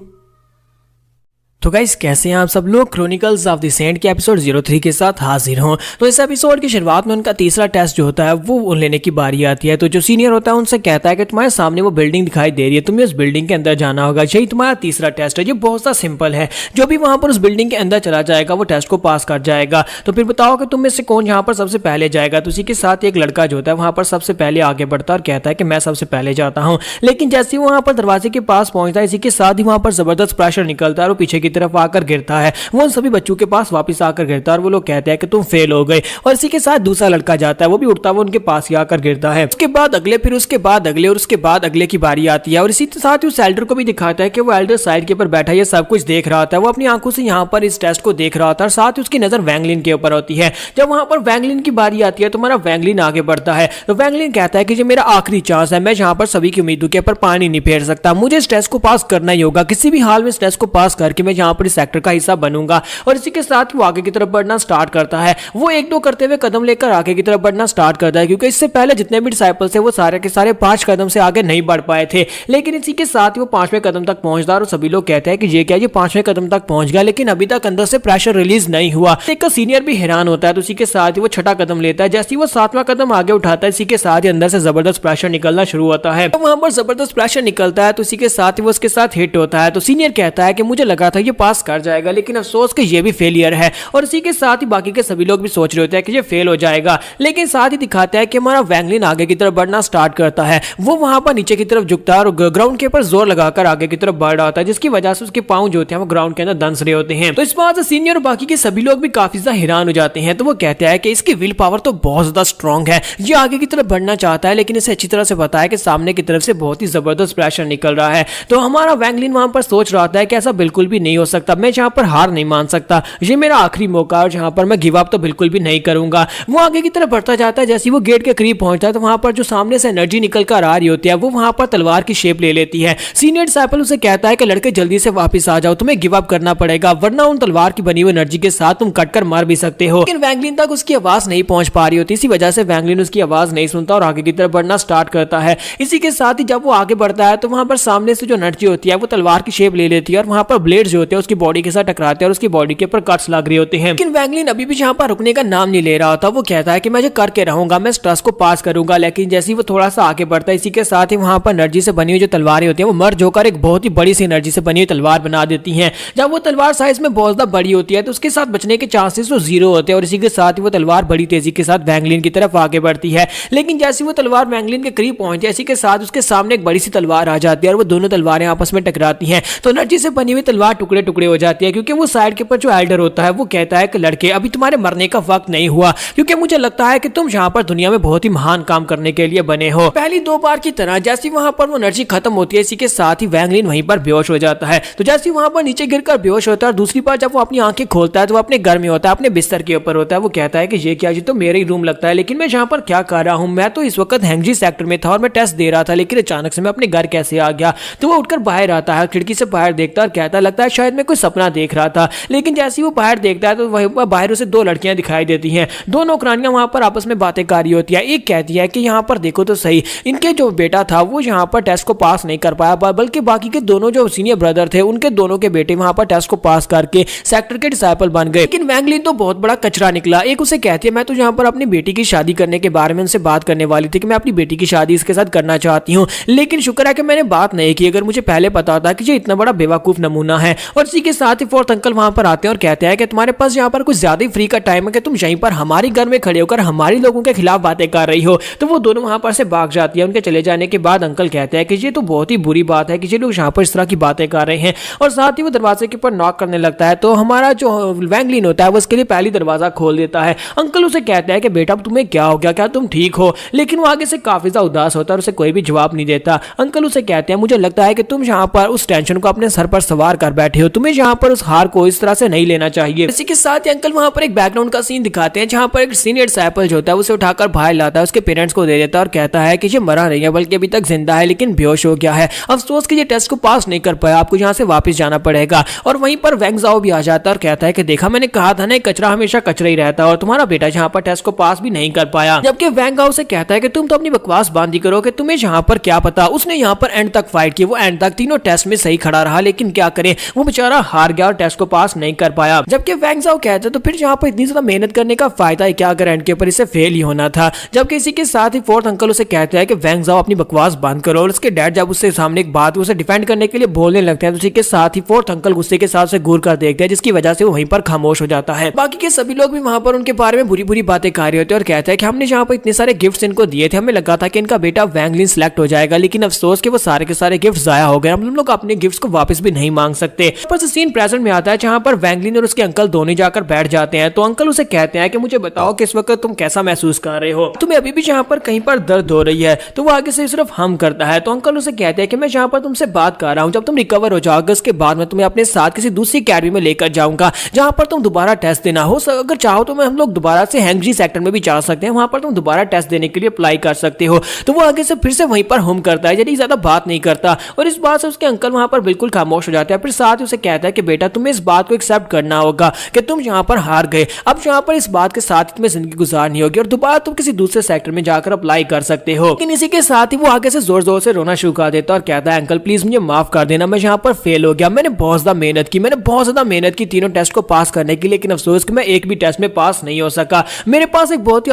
तो गाइस कैसे हैं आप सब लोग। क्रॉनिकल्स ऑफ द सेंट के एपिसोड 03 के साथ हाजिर हूं। तो इस एपिसोड की शुरुआत में उनका तीसरा टेस्ट जो होता है वो लेने की बारी आती है। तो जो सीनियर होता है उनसे कहता है कि तुम्हारे सामने वो बिल्डिंग दिखाई दे रही है, तुम्हें उस बिल्डिंग के अंदर जाना होगा, यही तुम्हारा तीसरा टेस्ट है। ये बहुत सा सिंपल है, जो भी वहां पर उस बिल्डिंग के अंदर चला जाएगा वो टेस्ट को पास कर जाएगा। तो फिर बताओ कि तुम में से कौन यहाँ पर सबसे पहले जाएगा। तो इसी के साथ एक लड़का जो होता है वहां पर सबसे पहले आगे बढ़ता है और कहता है कि मैं सबसे पहले जाता हूँ। लेकिन जैसे ही वहां पर दरवाजे के पास पहुंचता है, इसी के साथ ही वहां पर जबरदस्त प्रेशर निकलता है और पीछे की तरफ आकर गिरता है। वो उन सभी बच्चों के पास वापस आकर गिरता है और वो लोग कहते हैं कि तुम फेल हो गए। और इसी के साथ दूसरा लड़का जाता है, वो भी उठता है, वो उनके पास ही आकर गिरता है। उसके बाद अगले, फिर उसके बाद अगले और उसके बाद अगले की बारी आती है। और इसी के साथ ही उस एल्डर को भी दिखाता है कि वो एल्डर साइड के ऊपर बैठा है, सब कुछ देख रहा था। वो अपनी आंखों से यहाँ पर इस टेस्ट को देख रहा था और साथ ही उसकी नजर वैंगलिन के ऊपर होती है। जब वहां पर वैंगलिन की बारी आती है तो हमारा वैंगलिन आगे बढ़ता है। तो वैंगलिन कहता है कि ये मेरा आखिरी चांस है, मैं यहाँ पर सभी की उम्मीदों के ऊपर पानी नहीं फेर सकता, मुझे इस टेस्ट को पास करना ही होगा। किसी भी हाल में इस टेस्ट को पास करके मैं यहाँ पर इस सेक्टर का हिस्सा बनूंगा। और इसी के साथ वो आगे की तरफ बढ़ना स्टार्ट करता है। वो 1-2 करते हुए कदम लेकर आगे की तरफ बढ़ना स्टार्ट करता है, क्योंकि इससे पहले जितने भी डिसाइपल्स थे वो सारे के सारे 5 कदम से आगे नहीं बढ़ पाए थे। लेकिन इसी के साथ ही वो 5वें कदम तक पहुंचता और सभी लोग कहते हैं कि ये क्या, ये 5वें कदम तक पहुंच गया, लेकिन अभी तक अंदर से प्रेशर रिलीज नहीं हुआ। एक सीनियर भी हैरान होता है। तो इसी के साथ ही वो 6ठा कदम लेता है। जैसे ही वो 7वां कदम आगे उठाता है, इसी के साथ ही अंदर से जबरदस्त प्रेशर निकलना शुरू होता है। तो वहां पर जबरदस्त प्रेशर निकलता है, तो इसी के साथ ही वो उसके साथ हिट होता है। तो सीनियर कहता है कि मुझे लगा था ये पास कर जाएगा, लेकिन अफसोस कि ये भी फेलियर है। और इसी के साथ ही बाकी के सभी लोग भी सोच रहे होते हैं कि ये फेल हो जाएगा, लेकिन साथ ही दिखाता है कि हमारा वैंगलिन आगे की तरफ बढ़ना स्टार्ट करता है। वो वहां पर नीचे की तरफ झुकता है और ग्राउंड के ऊपर जोर लगाकर आगे की तरफ बढ़ रहा होता है, जिसकी वजह से उसके पांव जो होते हैं वो ग्राउंड के अंदर दंस रहे होते हैं। तो इस बात से सीनियर और बाकी के सभी लोग भी काफी ज्यादा हैरान हो जाते हैं। तो वो कहते हैं कि इसकी विल पावर तो बहुत ज्यादा स्ट्रांग है, ये आगे की तरफ बढ़ना चाहता है, लेकिन इसे अच्छी तरह से पता है कि सामने की तरफ से बहुत ही जबरदस्त प्रेशर निकल रहा है। तो हमारा वैंगलिन वहां पर सोच रहा था कि ऐसा बिल्कुल भी नहीं हो सकता, मैं जहां पर हार नहीं मान सकता, ये मेरा आखिरी मौका है, जहां पर मैं गिव अप तो बिल्कुल भी नहीं करूंगा। वो आगे की तरफ बढ़ता जाता है। जैसे वो गेट के करीब पहुंचता है तो वहां पर जो सामने से एनर्जी निकल कर आ रही होती है वो वहां पर तलवार की शेप ले लेती है। सीनियर डिसिपल उसे कहता है कि लड़के जल्दी से वापस आ जाओ, तुम्हें गिव अप करना पड़ेगा, वरना उन तलवार की बनी हुई एनर्जी के साथ तुम कटकर मार भी सकते हो। लेकिन वैंगलिन तक उसकी आवाज नहीं पहुंच पा रही होती, इसी वजह से वैंगलिन उसकी आवाज नहीं सुनता और आगे की तरफ बढ़ना स्टार्ट करता है। इसी के साथ ही जब वो आगे बढ़ता है तो वहां पर सामने से जो एनर्जी होती है वो तलवार की शेप ले लेती है और वहां पर ब्लेड जो होते हैं उसकी बॉडी के साथ टकराते हैं और उसकी बॉडी के ऊपर कट्स लग रहे होते हैं। लेकिन वैंगलिन अभी भी यहाँ पर रुकने का नाम नहीं ले रहा होता। वो कहता है कि मैं जो करके रहूंगा, मैं स्ट्रेस को पास करूंगा। लेकिन जैसे ही वो थोड़ा सा आगे बढ़ता है, इसी के साथ ही वहां पर एनर्जी से बनी हुई जो तलवारें होती हैं वो मर्ज होकर एक बहुत ही बड़ी सी एनर्जी से बनी हुई तलवार बना देती हैं। जब वो तलवार साइज में बहुत ज्यादा बड़ी होती है तो उसके साथ बचने के चांसेस तो जीरो होते हैं और इसी के साथ ही वो तलवार बड़ी तेजी के साथ वैंगलिन की तरफ आगे बढ़ती है। लेकिन जैसे वो तलवार वैंगलिन के करीब पहुंचती है, इसी के साथ उसके सामने एक बड़ी सी तलवार आ जाती है और वो दोनों तलवारें आपस में टकराती हैं। तो एनर्जी से बनी हुई तलवार टुकड़े टुकड़े हो जाती है, क्योंकि वो साइड के ऊपर जो एल्डर होता है वो कहता है कि लड़के अभी तुम्हारे मरने का वक्त नहीं हुआ, क्योंकि मुझे लगता है कि तुम यहाँ पर दुनिया में बहुत ही महान काम करने के लिए बने हो। पहली दो बार की तरह जैसे वहां पर वो एनर्जी खत्म होती है, इसी के साथ ही वैंगलिन वहीं पर बेहोश हो जाता है। तो जैसे वहां पर नीचे गिरकर बेहोश होता है और दूसरी बार जब वो अपनी आंखें खोलता है तो वो अपने घर में होता है, अपने बिस्तर के ऊपर होता है। वो कहता है कि ये क्या, ये तो मेरा ही रूम लगता है, लेकिन मैं यहाँ पर क्या कर रहा हूँ, मैं तो इस वक्त हैंगजी सेक्टर में था और मैं टेस्ट दे रहा था, लेकिन अचानक से मैं अपने घर कैसे आ गया। तो वो उठकर बाहर आता है, खिड़की से बाहर देखता है और कहता है लगता है शायद मैं कोई सपना देख रहा था। लेकिन जैसे ही वो बाहर देखता है तो वहीं बाहर उसे दो लड़कियां दिखाई देती हैं। दो नौकरानियां वहां पर आपस में बातें कर रही होती है। एक कहती है कि यहाँ पर देखो तो सही, इनके जो बेटा था वो यहाँ पर टेस्ट को पास नहीं कर पाया, बल्कि बाकी के दोनों जो सीनियर ब्रदर थे उनके दोनों के बेटे वहां पर टेस्ट को पास करके सेक्टर के डिसिपल बन गए। लेकिन वैंगलिन तो बहुत बड़ा कचरा निकला। एक उसे कहती है मैं तो यहाँ पर अपनी बेटी की शादी करने के बारे में उनसे बात करने वाली थी कि मैं अपनी बेटी की शादी इसके साथ करना चाहती हूँ, लेकिन शुक्र है कि मैंने बात नहीं की, अगर मुझे पहले पता होता कि ये इतना बड़ा बेवकूफ नमूना है। और इसी के साथ ही फोर्थ अंकल वहां पर आते हैं और कहते हैं कि तुम्हारे पास यहाँ पर कुछ ज्यादा ही फ्री का टाइम है कि तुम यहीं पर हमारे घर में खड़े होकर हमारे लोगों के खिलाफ बातें कर रही हो। तो वो दोनों वहां पर से भाग जाती है। उनके चले जाने के बाद अंकल कहते हैं कि ये तो बहुत ही बुरी बात है कि ये लोग यहाँ पर इस तरह की बातें कर रहे हैं, और साथ ही वो दरवाजे के ऊपर नॉक करने लगता है। तो हमारा जो वैंगलिन होता है वो उसके लिए पहली दरवाजा खोल देता है। अंकल उसे कहते हैं कि बेटा तुम्हें क्या हो गया, क्या तुम ठीक हो? लेकिन वो आगे से काफी ज्यादा उदास होता है और उसे कोई भी जवाब नहीं देता। अंकल उसे कहते हैं मुझे लगता है कि तुम यहाँ पर उस टेंशन को अपने सर पर सवार कर बैठे हो, तुम्हें यहाँ पर उस हार को इस तरह से नहीं लेना चाहिए। इसी के साथ ही अंकल वहां पर एक बैकग्राउंड का सीन दिखाते हैं जहां पर एक सीनियर डिसिपल जो होता है उसे उठाकर बाहर लाता है, उसके पेरेंट्स को दे देता है और कहता है कि ये मरा नहीं है बल्कि अभी तक जिंदा है, लेकिन बेहोश हो गया है। अफसोस कि ये टेस्ट को पास नहीं कर पाया, आपको यहाँ से वापस जाना पड़ेगा। और वहीं पर वैंग ज़ाओ भी आ जाता है और कहता है कि देखा मैंने कहा था ना, कचरा हमेशा कचरा ही रहता है और तुम्हारा बेटा यहाँ पर टेस्ट को पास भी नहीं कर पाया। जबकि वैंग ज़ाओ से कहता है कि तुम तो अपनी बकवास बांधी करो कि तुम्हें यहाँ पर क्या पता। उसने यहाँ पर एंड तक फाइट की, वो एंड तक तीनों टेस्ट में सही खड़ा रहा, लेकिन क्या करे वो बेचारा हार गया और टेस्ट को पास नहीं कर पाया। जबकि वैंग ज़ाओ कहते तो फिर यहाँ पर इतनी ज्यादा मेहनत करने का फायदा है क्या, अगर एंड के ऊपर इसे फेल ही होना था। जबकि इसी के साथ ही फोर्थ अंकल उसे कहते हैं कि वैंग ज़ाओ अपनी बकवास बंद करो, और उसके डैड जब उससे सामने एक बात उसे डिफेंड करने के लिए बोलने लगते हैं तो उसी के साथ ही फोर्थ अंकल गुस्से के साथ उसे घूर कर देखते हैं, जिसकी वजह से वो वहीं पर खामोश हो जाता है। बाकी के सभी लोग भी वहां पर उनके बारे में बुरी बुरी बातें कर रहे होते हैं और कहते हैं कि हमने यहाँ पर इतने सारे गिफ्ट्स इनको दिए थे, हमें लगा था कि इनका बेटा वैंगलिन सिलेक्ट हो जाएगा, लेकिन अफसोस कि वो सारे के सारे गिफ्ट जाया हो गए, हम लोग अपने गिफ्ट्स को वापस भी नहीं मांग सकते। पर सीन प्रेजेंट में आता है जहां पर वैंगलिन और उसके अंकल दोनों जाकर बैठ जाते हैं। तो अंकल उसे कहते हैं कि मुझे बताओ कि इस वक्त तुम कैसा महसूस कर रहे हो, तुम्हें अभी भी यहाँ पर कहीं पर दर्द हो रही है? तो वो आगे से सिर्फ हम करता है। तो अंकल उसे कहते हैं कि मैं यहाँ पर तुमसे बात कर रहा हूँ, जब तुम रिकवर हो जाओगे उसके बाद मैं तुम्हें अपने साथ किसी दूसरी अकेडमी में लेकर जाऊंगा जहां पर तुम दोबारा टेस्ट देना हो। अगर चाहो तो हम लोग दोबारा से हैंगजी सेक्टर में भी जा सकते हैं, वहां पर तुम दोबारा टेस्ट देने के लिए अप्लाई कर सकते हो। तो वो आगे से फिर से वहीं पर हम करता है, यानी ज्यादा बात नहीं करता, और इस बात से उसके अंकल वहां पर बिल्कुल खामोश हो जाते हैं। फिर साथ ही उसे कहता है कि बेटा तुम्हें इस बात को एक्सेप्ट करना होगा कि तुम यहाँ पर हार गए, अब यहाँ पर इस बात के साथ तुम्हें जिंदगी गुजारनी होगी और दोबारा तुम किसी दूसरे सेक्टर में जाकर अप्लाई कर सकते हो। लेकिन इसी के साथ ही वो आगे से जोर जोर से रोना शुरू कर देता है और कहता है अंकल प्लीज मुझे माफ कर देना, मैं यहाँ पर फेल हो गया, मैंने बहुत ज्यादा मेहनत की, मैंने बहुत ज्यादा मेहनत की तीनों टेस्ट को पास करने की, लेकिन अफसोस कि मैं एक भी टेस्ट में पास नहीं हो सका। मेरे पास एक बहुत ही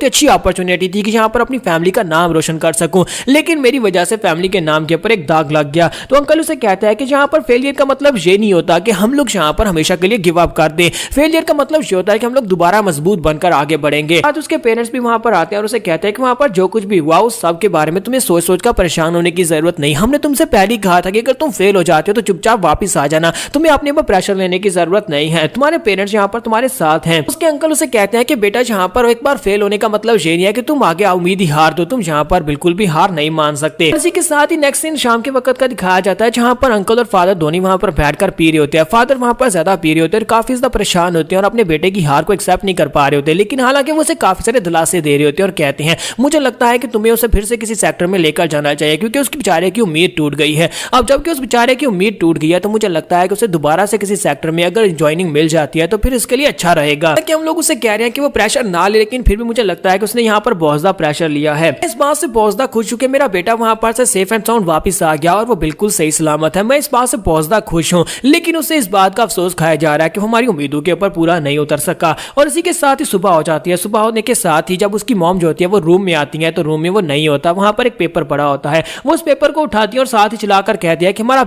अच्छी अपॉर्चुनिटी थी कि यहाँ पर अपनी फैमिली का नाम रोशन कर सकूं, लेकिन मेरी वजह से फैमिली के नाम के ऊपर एक दाग लग गया। तो अंकल उसे कहता है कि यहाँ पर फेलियर का मतलब ये नहीं होता कि हम लोग यहाँ पर हमेशा के लिए गिव अप कर दें। फेलियर का मतलब ये होता है कि हम लोग दोबारा मजबूत बनकर आगे बढ़ेंगे। आज उसके पेरेंट्स भी वहां पर आते हैं और उसे कहते हैं कि वहां पर जो कुछ भी हुआ उस सब के बारे में तुम्हें सोच सोच कर परेशान होने की जरूरत नहीं। हमने तुमसे पहले ही कहा था कि अगर तुम फेल हो जाते हो तो चुपचाप वापस आ जाना, तुम्हें अपने ऊपर प्रेशर लेने की जरूरत नहीं है, तुम्हारे पेरेंट्स यहाँ पर तुम्हारे साथ हैं। उसके अंकल उसे कहते हैं कि बेटा यहाँ पर एक बार फेल होने का मतलब ये नहीं है कि तुम आगे उम्मीद ही हार दो, तुम यहाँ पर बिल्कुल भी हार नहीं मान सकते। इसी के साथ ही नेक्स्ट सीन शाम के वक्त का दिखाया जाता है जहाँ पर अंकल और फादर दोनों वहां पर बैठकर पी रहे होते हैं। फादर वहां पर ज्यादा पी रहे होते हैं और काफी ज्यादा परेशान होते हैं और अपने बेटे की हार को एक्सेप्ट नहीं कर पा रहे होते, लेकिन हालांकि वो उसे काफी सारे दिलासे दे रहे होते हैं और कहते हैं मुझे लगता है कि तुम्हें उसे फिर से किसी सेक्टर में लेकर जाना चाहिए क्योंकि उसके बेचारे की उम्मीद टूट गई है। अब जबकि उस बेचारे की उम्मीद टूट गई है तो मुझे लगता है कि उसे दोबारा से किसी सेक्टर में अगर ज्वाइनिंग मिल जाती है तो फिर इसके लिए अच्छा रहेगा। कि हम लोग उसे कह रहे हैं कि वो प्रेशर ना ले, लेकिन फिर भी मुझे लगता है कि उसने यहाँ पर बहुत ज्यादा प्रेशर लिया है। इस बात से बहुत ज्यादा खुश हूँ कि मेरा बेटा वहां पर से सेफ एंड साउंड वापस आ गया और वो बिल्कुल सही सलामत है। मैं इस बात से बहुत ज्यादा खुश हूँ, लेकिन उसे इस बात का अफसोस खाया जा रहा है कि हमारी उम्मीदों के ऊपर पूरा नहीं उतर सका। और इसी के साथ ही सुबह हो जाती है। सुबह होने के साथ ही जब उसकी मॉम जो होती है वो रूम में आती है तो रूम में वो नहीं होता, वहां पर एक पेपर पड़ा होता है। वो उस पेपर को उठाती है और साथ ही चलाकर कहती है कि हमारा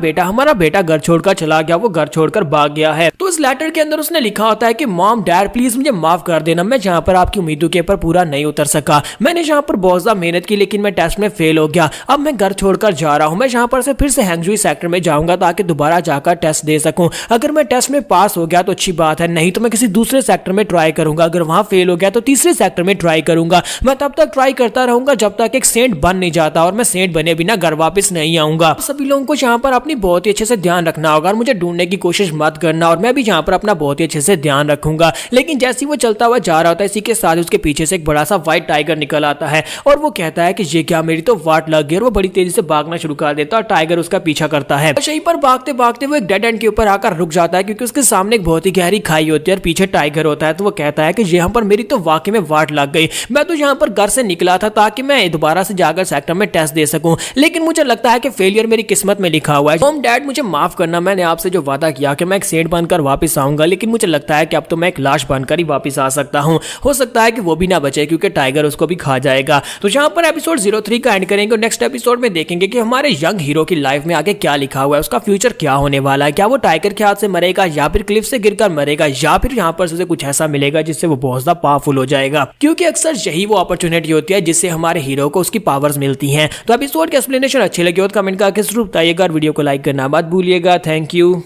बेटा घर छोड़कर चला गया, वो घर छोड़कर भाग गया है। तो इस लेटर के अंदर उसने लिखा होता है कि मॉम डैड प्लीज मुझे माफ कर देना, मैं जहाँ पर आपकी उम्मीदों के ऊपर पूरा नहीं उतर सका। मैंने यहाँ पर बहुत ज्यादा मेहनत की लेकिन मैं टेस्ट में फेल हो गया। अब मैं घर छोड़कर जा रहा हूँ, मैं यहाँ पर से फिर से हैंगजुई सेक्टर में जाऊंगा ताकि दोबारा जाकर टेस्ट दे सकूं। अगर मैं टेस्ट में पास हो गया तो अच्छी बात है, नहीं तो मैं किसी दूसरे सेक्टर में ट्राई करूंगा। अगर वहां फेल हो गया तो तीसरे सेक्टर में ट्राई करूंगा। मैं तब तक ट्राई करता रहूंगा जब तक एक सेंट बन नहीं जाता और मैं सेंट बने बिना घर वापस नहीं आऊंगा। सभी लोगों को यहाँ पर अपनी बहुत ही अच्छे से ध्यान रखना होगा और मुझे ढूंढने की कोशिश मत करना और मैं भी यहाँ पर अपना बहुत ही अच्छे से ध्यान रखूंगा। लेकिन जैसे ही वो चलता हुआ जा रहा होता है इसी के साथ उसके पीछे से एक बड़ा सा व्हाइट टाइगर निकल आता है और वो कहता है कि ये क्या, मेरी तो वाट लग गई। और वो बड़ी तेजी से भागना शुरू कर देता है और टाइगर उसका पीछा करता है। यहीं पर भागते भागते वो एक डेड एंड के ऊपर आकर रुक जाता है क्योंकि उसके सामने एक बहुत ही गहरी खाई होती है और पीछे टाइगर होता है। तो वो कहता है कि यहाँ पर मेरी तो वाकई में वाट लग गई, मैं तो यहाँ पर घर से निकला था ताकि मैं दोबारा से जाकर सेक्टर में टेस्ट दे सकूं, लेकिन मुझे लगता है कि फेलियर मेरी किस्मत में लिखा हुआ है। मॉम डैड मुझे माफ करना, मैंने आपसे जो वादा किया कि मैं एक सेंट बनकर वापस आऊंगा, लेकिन मुझे लगता है कि अब तो मैं एक लाश बनकर ही वापस आ सकता हूँ। हो सकता है कि वो भी ना बचे क्योंकि टाइगर उसको भी खा जाएगा। तो यहाँ पर एपिसोड 03 का एंड करेंगे और नेक्स्ट एपिसोड में देखेंगे कि हमारे यंग हीरो की लाइफ में आगे क्या लिखा हुआ है, उसका फ्यूचर क्या होने वाला है। क्या वो टाइगर के हाथ से मरेगा या फिर क्लिफ से गिरकर मरेगा या फिर यहाँ पर उसे कुछ ऐसा मिलेगा जिससे वो बहुत ज्यादा पावरफुल हो जाएगा, क्योंकि अक्सर यही वो अपॉर्चुनिटी होती है जिससे हमारे हीरो को उसकी पावर्स मिलती हैं। तो एपिसोड के एक्सप्लेनेशन अच्छे लगे हो तो कमेंट करके जरूर बताइएगा और वीडियो को लाइक करना मत भूलिएगा। Thank you.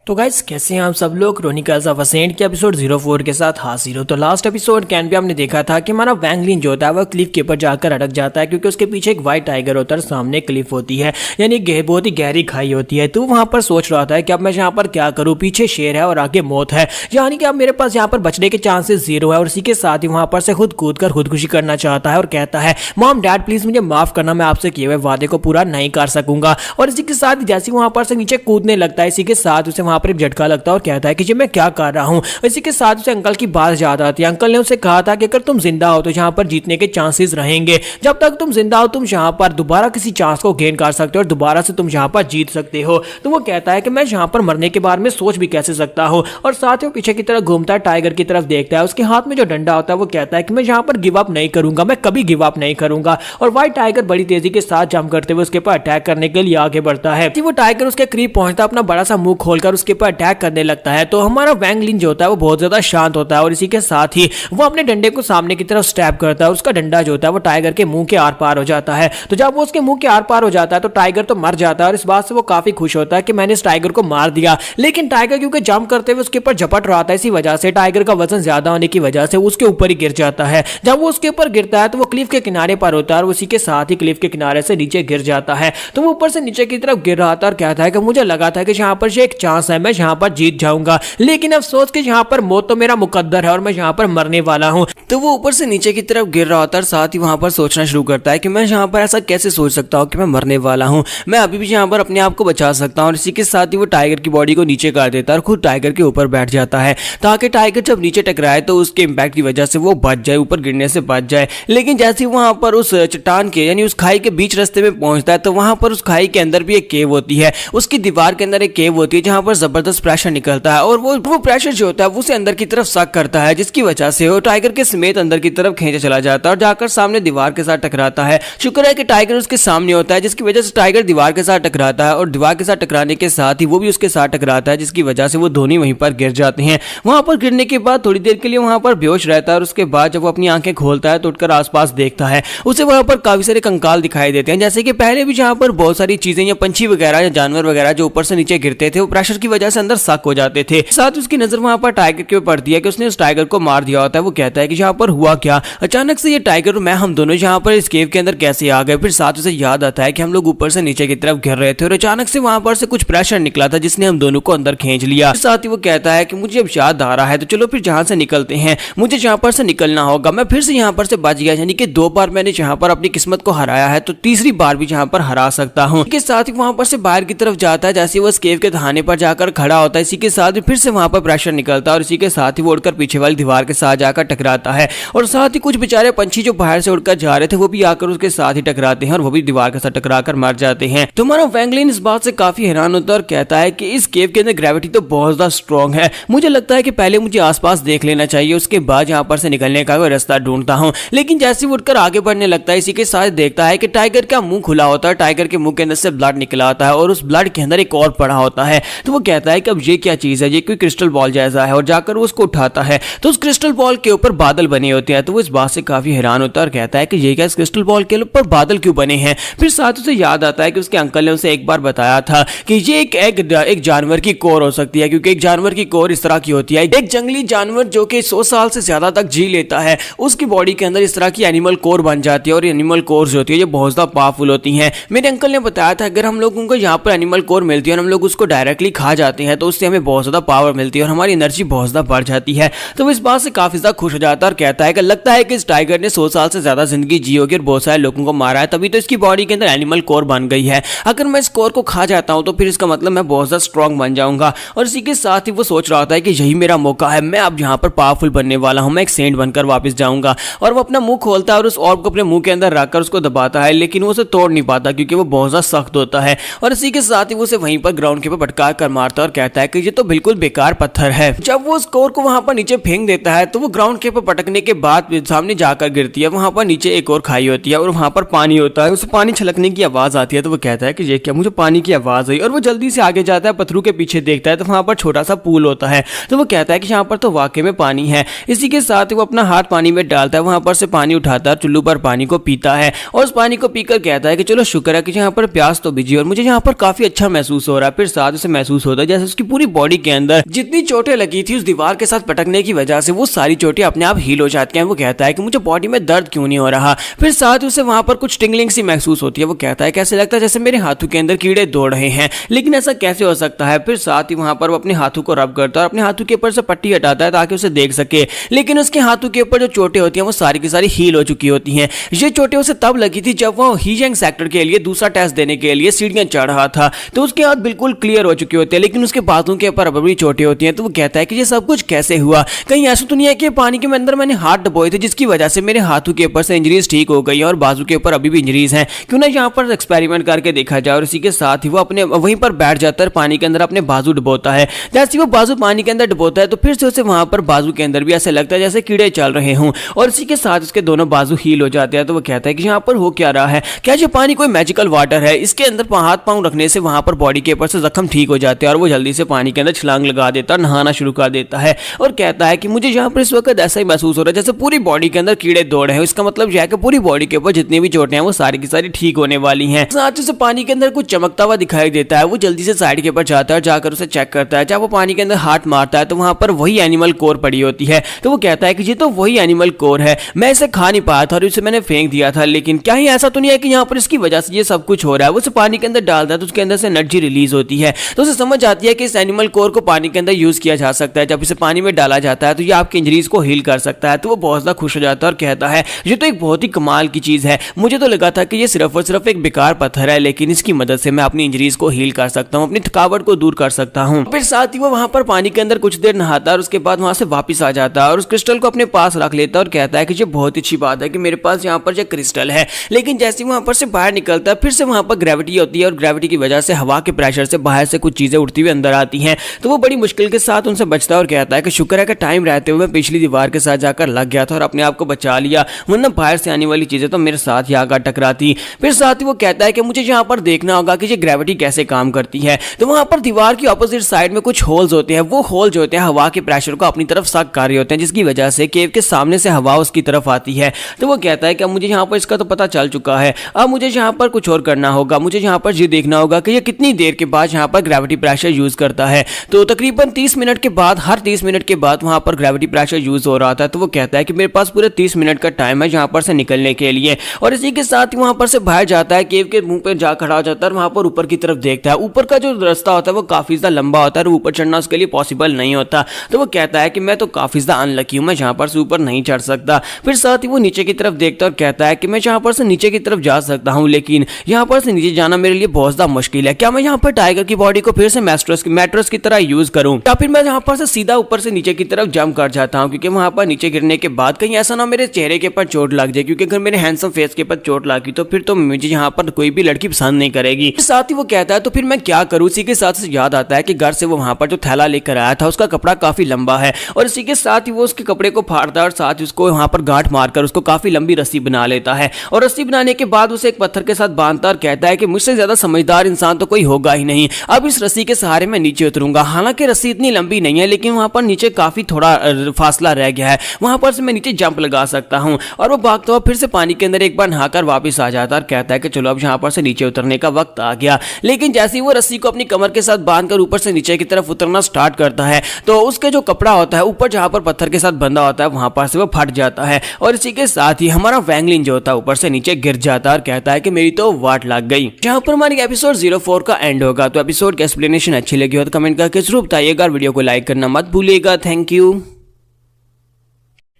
तो गाइस कैसे हैं आप सब लोग, क्रोनिकल्स ऑफ अ सेंट के एपिसोड 04 के साथ हाजिर हो। तो लास्ट एपिसोड कैन पे हमने देखा था कि हमारा वैंगलिन जो होता है वो क्लिफ के ऊपर जाकर अटक जाता है क्योंकि उसके पीछे एक व्हाइट टाइगर होता है, सामने क्लिफ होती है यानी बहुत ही गहरी खाई होती है। तो वहां पर सोच रहा था कि अब मैं यहाँ पर क्या करूँ, पीछे शेर है और आगे मौत है, यानी कि अब मेरे पास यहाँ पर बचने के चांसेस 0 है। और इसी के साथ ही वहां पर से खुद कूद कर खुदकुशी करना चाहता है और कहता है मॉम डैड प्लीज मुझे माफ करना, मैं आपसे किए हुए वादे को पूरा नहीं कर सकूंगा। और इसी के साथ जैसे वहां पर से नीचे कूदने लगता है इसी के साथ उसे वहां पर एक झटका लगता है और कहता है कि जी मैं क्या कर रहा हूं। इसी के साथ उसे अंकल की बात याद आती है। अंकल ने उसे कहा था कि अगर तुम जिंदा हो तो यहाँ पर जीतने के चांसेस रहेंगे, जब तक तुम जिंदा हो तुम यहाँ पर दोबारा किसी चांस को गेन कर सकते हो और दोबारा से तुम यहाँ पर जीत सकते हो। तो वो कहता है कि मैं यहाँ पर मरने के बारे में सोच भी कैसे सकता हूँ। और साथ ही वो पीछे की तरफ घूमता है, टाइगर की तरफ देखता है, उसके हाथ में जो डंडा होता है वो कहता है कि मैं यहाँ पर गिव अप नहीं करूंगा, मैं कभी गिव अप नहीं करूंगा। और व्हाइट टाइगर बड़ी तेजी के साथ जंप करते हुए उसके ऊपर अटैक करने के लिए आगे बढ़ता है। वो टाइगर उसके करीब पहुंचता है, अपना बड़ा सा मुंह खोलकर उसके ऊपर अटैक करने लगता है। तो हमारा वैंगलिन जो होता है वो बहुत ज्यादा शांत होता है और इसी के साथ ही वो अपने डंडे को सामने की तरफ स्टैब करता है और उसका डंडा जो होता है वो टाइगर के मुंह के आर पार हो जाता है। तो जब वो उसके मुंह के आर पार हो जाता है तो टाइगर तो मर जाता है और इस बात से वो काफी खुश होता है कि मैंने इस टाइगर को मार दिया। लेकिन टाइगर क्योंकि जंप करते हुए उसके ऊपर झपट रहा था, इसी वजह से टाइगर का वजन ज्यादा होने की वजह से उसके ऊपर ही गिर जाता है। जब वो उसके ऊपर गिरता है तो वो क्लिफ के किनारे पर होता है और उसी के साथ ही क्लिफ के किनारे से नीचे गिर जाता है। तो वो ऊपर से नीचे की तरफ गिर रहा था और कहता है कि मुझे लगा था कि यहाँ पर एक चांस है, मैं यहाँ पर जीत जाऊंगा, लेकिन अफसोस कि यहाँ पर मौत तो मेरा मुकद्दर है और मैं यहाँ पर मरने वाला हूँ। तो वो ऊपर से नीचे की तरफ गिर रहा होता है और साथ ही वहां पर सोचना शुरू करता है कि मैं यहाँ पर ऐसा कैसे सोच सकता हूँ कि मैं मरने वाला हूँ, मैं अभी भी यहाँ पर अपने आप को बचा सकता हूँ। और इसी के साथ ही वो टाइगर की बॉडी को नीचे कर देता है और खुद टाइगर के ऊपर बैठ जाता है ताकि टाइगर जब नीचे टकराए तो उसके इम्पैक्ट की वजह से वो बच जाए, ऊपर गिरने से बच जाए। लेकिन जैसे ही वहां पर उस चट्टान के यानी उस खाई के बीच रास्ते में पहुंचता है तो वहां पर उस खाई के अंदर भी एक केव होती है, उसकी दीवार के अंदर एक केव होती है जहां पर जबरदस्त प्रेशर निकलता है और वो प्रेशर जो होता है वो उसे अंदर की तरफ सक करता है, जिसकी वजह से वो टाइगर के समेत अंदर की तरफ खींचा चला जाता है और जाकर सामने दीवार के साथ टकराता है। शुक्र है कि टाइगर उसके सामने होता है, जिसकी वजह से टाइगर दीवार के साथ टकराता है और दीवार के साथ टकराने के साथ ही वो भी उसके साथ टकराता है, जिसकी वजह से वो दोनों वहीं पर गिर जाते हैं। वहां पर गिरने के बाद थोड़ी देर के लिए वहां पर बेहोश रहता है और उसके बाद जब वो अपनी आंखें खोलता है तो उठकर आसपास देखता है, उसे वहां पर काफी सारे कंकाल दिखाई देते हैं। जैसे कि पहले भी जहां पर बहुत सारी चीजें या पंछी वगैरह या जानवर वगैरह जो ऊपर से नीचे गिरते थे वो प्रेशर की वजह से अंदर सक हो जाते थे। साथ उसकी नजर वहां पर टाइगर के ऊपर पड़ती है कि उसने उस टाइगर को मार दिया होता है। वो कहता है कि यहाँ पर हुआ क्या, अचानक से ये टाइगर और मैं हम दोनों यहाँ पर इस केव के अंदर कैसे आ गए। फिर साथ उसे याद आता है कि हम लोग ऊपर से नीचे की तरफ गिर रहे थे और अचानक से वहां पर से कुछ प्रेशर निकला था जिसने हम दोनों को अंदर खींच लिया। साथ ही वो कहता है कि मुझे अब याद आ रहा है तो चलो फिर जहां से निकलते हैं, मुझे जहां पर से निकलना होगा। मैं फिर से यहाँ पर से बच गया, यानी कि 2 बार मैंने जहां पर अपनी किस्मत को हराया है तो तीसरी बार भी जहां पर हरा सकता हूँ। इसके साथ ही वहां पर से बाहर की तरफ जाता है, जैसे वो इस केव के दहाने पर जाकर खड़ा होता है, इसी के साथ फिर से वहां पर प्रेशर निकलता है और इसी के साथ ही वो उड़कर पीछे वाली दीवार के साथ जाकर टकराता है और साथ ही कुछ बेचारे पंछी जो बाहर से उड़कर जा रहे थे वो भी आकर उसके साथ ही टकराते हैं और वो भी दीवार के साथ टकराकर मर जाते हैं। तो हमारा वैंगलिन इस बात से काफी हैरान होता है और कहता है कि इस केव के अंदर ग्रेविटी तो बहुत ज्यादा स्ट्रॉन्ग है, मुझे लगता है कि पहले मुझे आसपास देख लेना चाहिए, उसके बाद यहाँ पर से निकलने का कोई रास्ता ढूंढता हूँ। लेकिन जैसे वो उठकर आगे बढ़ने लगता है, इसी के साथ देखता है कि टाइगर का मुंह खुला होता है, टाइगर के मुंह के अंदर से ब्लड निकला आता है और उस ब्लड के अंदर एक और पड़ा होता है। तो वो कहता है कि अब ये क्या चीज है, ये कोई क्रिस्टल बॉल जैसा है और जाकर वो उसको उठाता है तो उस क्रिस्टल बॉल के ऊपर बादल बने होते हैं। तो वो इस बात से काफी हैरान होता है और कहता है कि ये क्या, इस क्रिस्टल बॉल के ऊपर बादल क्यों बने हैं। फिर साथ उसे याद आता है कि उसके अंकल ने उसे एक बार बताया था कि ये एक जानवर की कोर हो सकती है, क्योंकि एक जानवर की कोर इस तरह की होती है, एक जंगली जानवर जो कि 100 साल से ज्यादा तक जी लेता है उसकी बॉडी के अंदर इस तरह की एनिमल कोर बन जाती है और एनिमल कोर जो होती है ये बहुत ज्यादा पावरफुल होती है। मेरे अंकल ने बताया था अगर हम लोगों को यहाँ पर एनिमल कोर मिलती है और हम लोग उसको डायरेक्टली खा जाते हैं तो उससे हमें बहुत ज्यादा पावर मिलती है और हमारी एनर्जी बहुत ज्यादा बढ़ जाती है। तो वो इस बात से काफी ज्यादा खुश हो जाता है और कहता है कि लगता है कि इस टाइगर ने 100 साल से ज्यादा जिंदगी जी होगी और बहुत सारे लोगों को मारा है, तभी तो इसकी बॉडी के अंदर एनिमल कोर बन गई है। अगर मैं इस कोर को खा जाता हूं तो फिर इसका मतलब मैं बहुत ज्यादा स्ट्रॉन्ग बन जाऊंगा। और इसी के साथ ही वो सोच रहा होता है कि यही मेरा मौका है, मैं अब यहाँ पर पावरफुल बनने वाला हूँ, मैं एक सेंट बनकर वापस जाऊंगा। और वो अपना मुंह खोलता है और उस ऑर्ब को अपने मुंह के अंदर रखकर उसको दबाता है, लेकिन वो उसे तोड़ नहीं पाता क्योंकि वो बहुत ज्यादा सख्त होता है। और इसी के साथ ही वो उसे वहीं पर ग्राउंड के ऊपर पटका कर मारता है और कहता है कि ये तो बिल्कुल बेकार पत्थर है। जब वो उस कोर को वहां पर नीचे फेंक देता है तो वो ग्राउंड के ऊपर पटकने के बाद सामने जाकर गिरती है। वहां पर नीचे एक और खाई होती है और वहां पर पानी होता है, उसे पानी छलकने की आवाज आती है। तो वो कहता है कि ये क्या, मुझे पानी की आवाज आई। और वो जल्दी से आगे जाता है, पत्थरों के पीछे देखता है तो वहां पर छोटा सा पूल होता है। तो वो कहता है कि यहाँ पर तो वाकई में पानी है। इसी के साथ वो अपना हाथ पानी में डालता है, वहां पर से पानी उठाता है, चुल्लू पर पानी को पीता है और उस पानी को पीकर कहता है कि चलो शुक्र है कि यहाँ पर प्यास तो बुझी और मुझे यहाँ पर काफी अच्छा महसूस हो रहा है। फिर साथ उसे महसूस होता है जैसे उसकी पूरी बॉडी के अंदर जितनी चोटें लगी थी उस दीवार के साथ पटकने की वजह से वो सारी चोटें अपने आप हील हो जाती हैं। वो कहता है कि मुझे बॉडी में दर्द क्यों नहीं हो रहा। फिर साथ उसे वहां पर कुछ टिंगलिंग सी महसूस होती है। वो कहता है कैसे लगता है जैसे मेरे हाथों के अंदर कीड़े दौड़ रहे हैं, लेकिन ऐसा कैसे हो सकता है। फिर साथ ही वहां पर वो अपने हाथों को रब करता है और अपने हाथों के ऊपर से पट्टी हटाता है ताकि उसे देख सके, लेकिन उसके हाथों के ऊपर जो चोटें होती हैं वो सारी की सारी हील हो चुकी होती हैं। ये चोटें उसे तब लगी थी जब वो हीजेंग सेक्टर के लिए दूसरा टेस्ट देने के लिए सीढ़ियां चढ़ रहा था, तो उसके हाथ बिल्कुल क्लियर हो चुके होते हैं, लेकिन उसके बाजू के ऊपर अभी चोटें होती हैं। तो वो कहता है कि ये सब कुछ कैसे हुआ, कहीं ऐसा तो नहीं है कि पानी के अंदर मैंने हाथ डुबोए थे जिसकी वजह से मेरे हाथों के ऊपर से इंजरीज ठीक हो गई और बाजू के ऊपर अभी भी इंजरीज हैं, क्यों ना यहाँ पर एक्सपेरिमेंट करके देखा जाए। और इसी के साथ ही वो अपने वहीं पर बैठ जाता है, पानी के अंदर अपने बाजू डुबोता है। जैसे वो बाजू पानी के अंदर डुबोता है तो फिर से उसे वहां पर बाजू के अंदर भी ऐसा लगता है जैसे कीड़े चल रहे हों और इसी के साथ उसके दोनों बाजू हील हो जाते हैं। तो वो कहता है कि यहाँ पर हो क्या रहा है, क्या ये पानी कोई मैजिकल वाटर है, इसके अंदर हाथ पांव रखने से वहां पर बॉडी के ऊपर से जख्म ठीक हो जाते हैं। और वो जल्दी से पानी के अंदर छलांग लगा देता है, नहाना शुरू कर देता है और कहता है कि मुझे यहाँ पर इस वक्त ऐसा ही महसूस हो रहा है जैसे पूरी बॉडी के अंदर कीड़े दौड़ रहे हैं। इसका मतलब यह है कि पूरी बॉडी के ऊपर जितनी भी चोटें हैं वो सारी की सारी ठीक होने वाली हैं। साथ ही पानी के अंदर कुछ चमकता हुआ दिखाई देता है। वो जल्दी से साइड के ऊपर जाता है, जाकर उसे चेक करता है। जब वो पानी के अंदर हाथ मारता है तो वहां पर वही एनिमल कोर पड़ी होती है। तो वो कहता है कि ये तो वही एनिमल कोर है, मैं इसे खा नहीं पाया था और इसे मैंने फेंक दिया था, लेकिन क्या ही ऐसा तो नहीं है कि यहाँ पर इसकी वजह से ये सब कुछ हो रहा है। वो उसे पानी के अंदर डालता है तो उसके अंदर से एनर्जी रिलीज होती है, तो उसे समझ आती है कि इस एनिमल कोर को पानी के अंदर यूज किया जा सकता है। जब इसे पानी में डाला जाता है तो ये आपकी इंजरीज को हील कर सकता है। तो वो बहुत ज्यादा खुश हो जाता है और कहता है ये तो एक बहुत ही कमाल की चीज है, मुझे तो लगा था कि ये सिर्फ और सिर्फ एक बेकार पत्थर है, लेकिन इसकी मदद से मैं अपनी इंजरीज को हील कर सकता हूँ, अपनी थकावट को दूर कर सकता हूँ। फिर साथ ही वो वहां पर पानी के अंदर कुछ देर नहाता है और उसके बाद वहां से वापस आ जाता है और उस क्रिस्टल को अपने पास रख लेता है और कहता है कि ये बहुत अच्छी बात है कि मेरे पास यहाँ पर जो क्रिस्टल है। लेकिन जैसे वहां पर से बाहर निकलता है फिर से वहां पर ग्रेविटी होती है और ग्रेविटी की वजह से हवा के प्रेशर से बाहर से कुछ चीजें उड़ती हुई अंदर आती हैं। तो वो बड़ी मुश्किल के साथ उनसे बचता है और कहता है कि शुक्र है कि टाइम रहते हुए मैं पिछली दीवार के साथ जाकर लग गया था और अपने आप को बचा लिया, वरना बाहर से आने वाली चीजें तो मेरे साथ ही आकर टकराती। फिर साथ ही वो कहता है कि मुझे यहाँ पर देखना होगा कि ये ग्रेविटी कैसे काम करती है। तो वहां पर दीवार की ऑपोजिट साइड में कुछ होल्स होते हैं, वो होल जो होते हैं हवा के प्रेशर को अपनी तरफ सक कर रहे होते हैं, जिसकी वजह से केव के सामने से हवा उसकी तरफ आती है। तो वो कहता है कि अब मुझे यहाँ पर इसका तो पता चल चुका है, अब मुझे यहाँ पर कुछ और करना होगा, मुझे यहाँ पर ये देखना होगा कि ये कितनी देर के बाद यहाँ पर ग्रेविटी प्रेशर यूज करता है। तो तकरीबन 30 मिनट के बाद, हर 30 मिनट के बाद वहां पर ग्रेविटी प्रेशर यूज हो रहा था। तो वो कहता है कि मेरे पास पूरे 30 मिनट का टाइम है यहाँ पर से निकलने के लिए, और इसी के साथ ही वहां पर से बाहर जाता है, केव के मुंह पे जा खड़ा हो जाता है और वहां पर ऊपर की तरफ देखता है। ऊपर का जो रास्ता होता है वो काफी ज्यादा लंबा होता है और ऊपर चढ़ना उसके लिए पॉसिबल नहीं होता। तो वो कहता है कि मैं तो काफी ज्यादा अनलकी हूं, मैं यहाँ पर से ऊपर नहीं चढ़ सकता। फिर साथ ही वो नीचे की तरफ देखता है और कहता है कि मैं यहाँ पर से नीचे की तरफ जा सकता हूँ, लेकिन यहाँ पर से नीचे जाना मेरे लिए बहुत ज्यादा मुश्किल है। क्या मैं यहाँ पर टाइगर की बॉडी को फिर से मैट्रेस की तरह यूज करूँ, या फिर मैं यहाँ पर से सीधा ऊपर से नीचे की तरफ जंप कर जाता हूँ, क्योंकि वहां पर नीचे गिरने के बाद कहीं ऐसा ना मेरे चेहरे के ऊपर चोट लग जाए, क्योंकि अगर मेरे हैंडसम फेस के ऊपर चोट लगी तो फिर तो मुझे यहाँ पर कोई भी लड़की पसंद नहीं करेगी। साथ ही वो कहता है तो फिर मैं क्या करूँ। इसी के साथ से याद आता है कि घर से वो वहां पर जो थैला लेकर आया था उसका कपड़ा काफी लंबा है, और इसी के साथ ही वो उसके कपड़े को फाड़ता है और साथ ही उसको वहां पर गांठ मारकर उसको काफी लंबी रस्सी बना लेता है, और रस्सी बनाने के बाद उसे एक पत्थर के साथ बांधता और कहता है कि मुझसे ज्यादा समझदार इंसान तो कोई होगा ही नहीं, अब इस रस्सी के सहारे मैं नीचे उतरूंगा। हालांकि रस्सी इतनी लंबी नहीं है, लेकिन वहां पर नीचे काफी थोड़ा फासला रह गया है, वहां पर से मैं नीचे जंप लगा सकता हूं। और वो भागता हुआ फिर से पानी के अंदर एक बार नहाकर वापस आ जाता है और कहता है कि चलो अब यहाँ पर से नीचे उतरने का वक्त आ गया। लेकिन जैसे ही वो रस्सी को अपनी कमर के साथ बांधकर ऊपर से नीचे की तरफ उतरना स्टार्ट करता है, तो उसके जो कपड़ा होता है ऊपर जहां पर पत्थर के साथ बंधा होता है वहां पर से वो फट जाता है, और इसी के साथ ही हमारा वैंगलिन जो होता है ऊपर से नीचे गिर जाता है और कहता है कि मेरी तो वाट लग गई। जहां पर हमारी एपिसोड 04 का एंड होगा। तो एपिसोड की एक्सप्लेनेशन अच्छी लगी हो तो कमेंट करके जरूर बताइएगा, वीडियो को लाइक करना मत भूलिएगा। Thank you.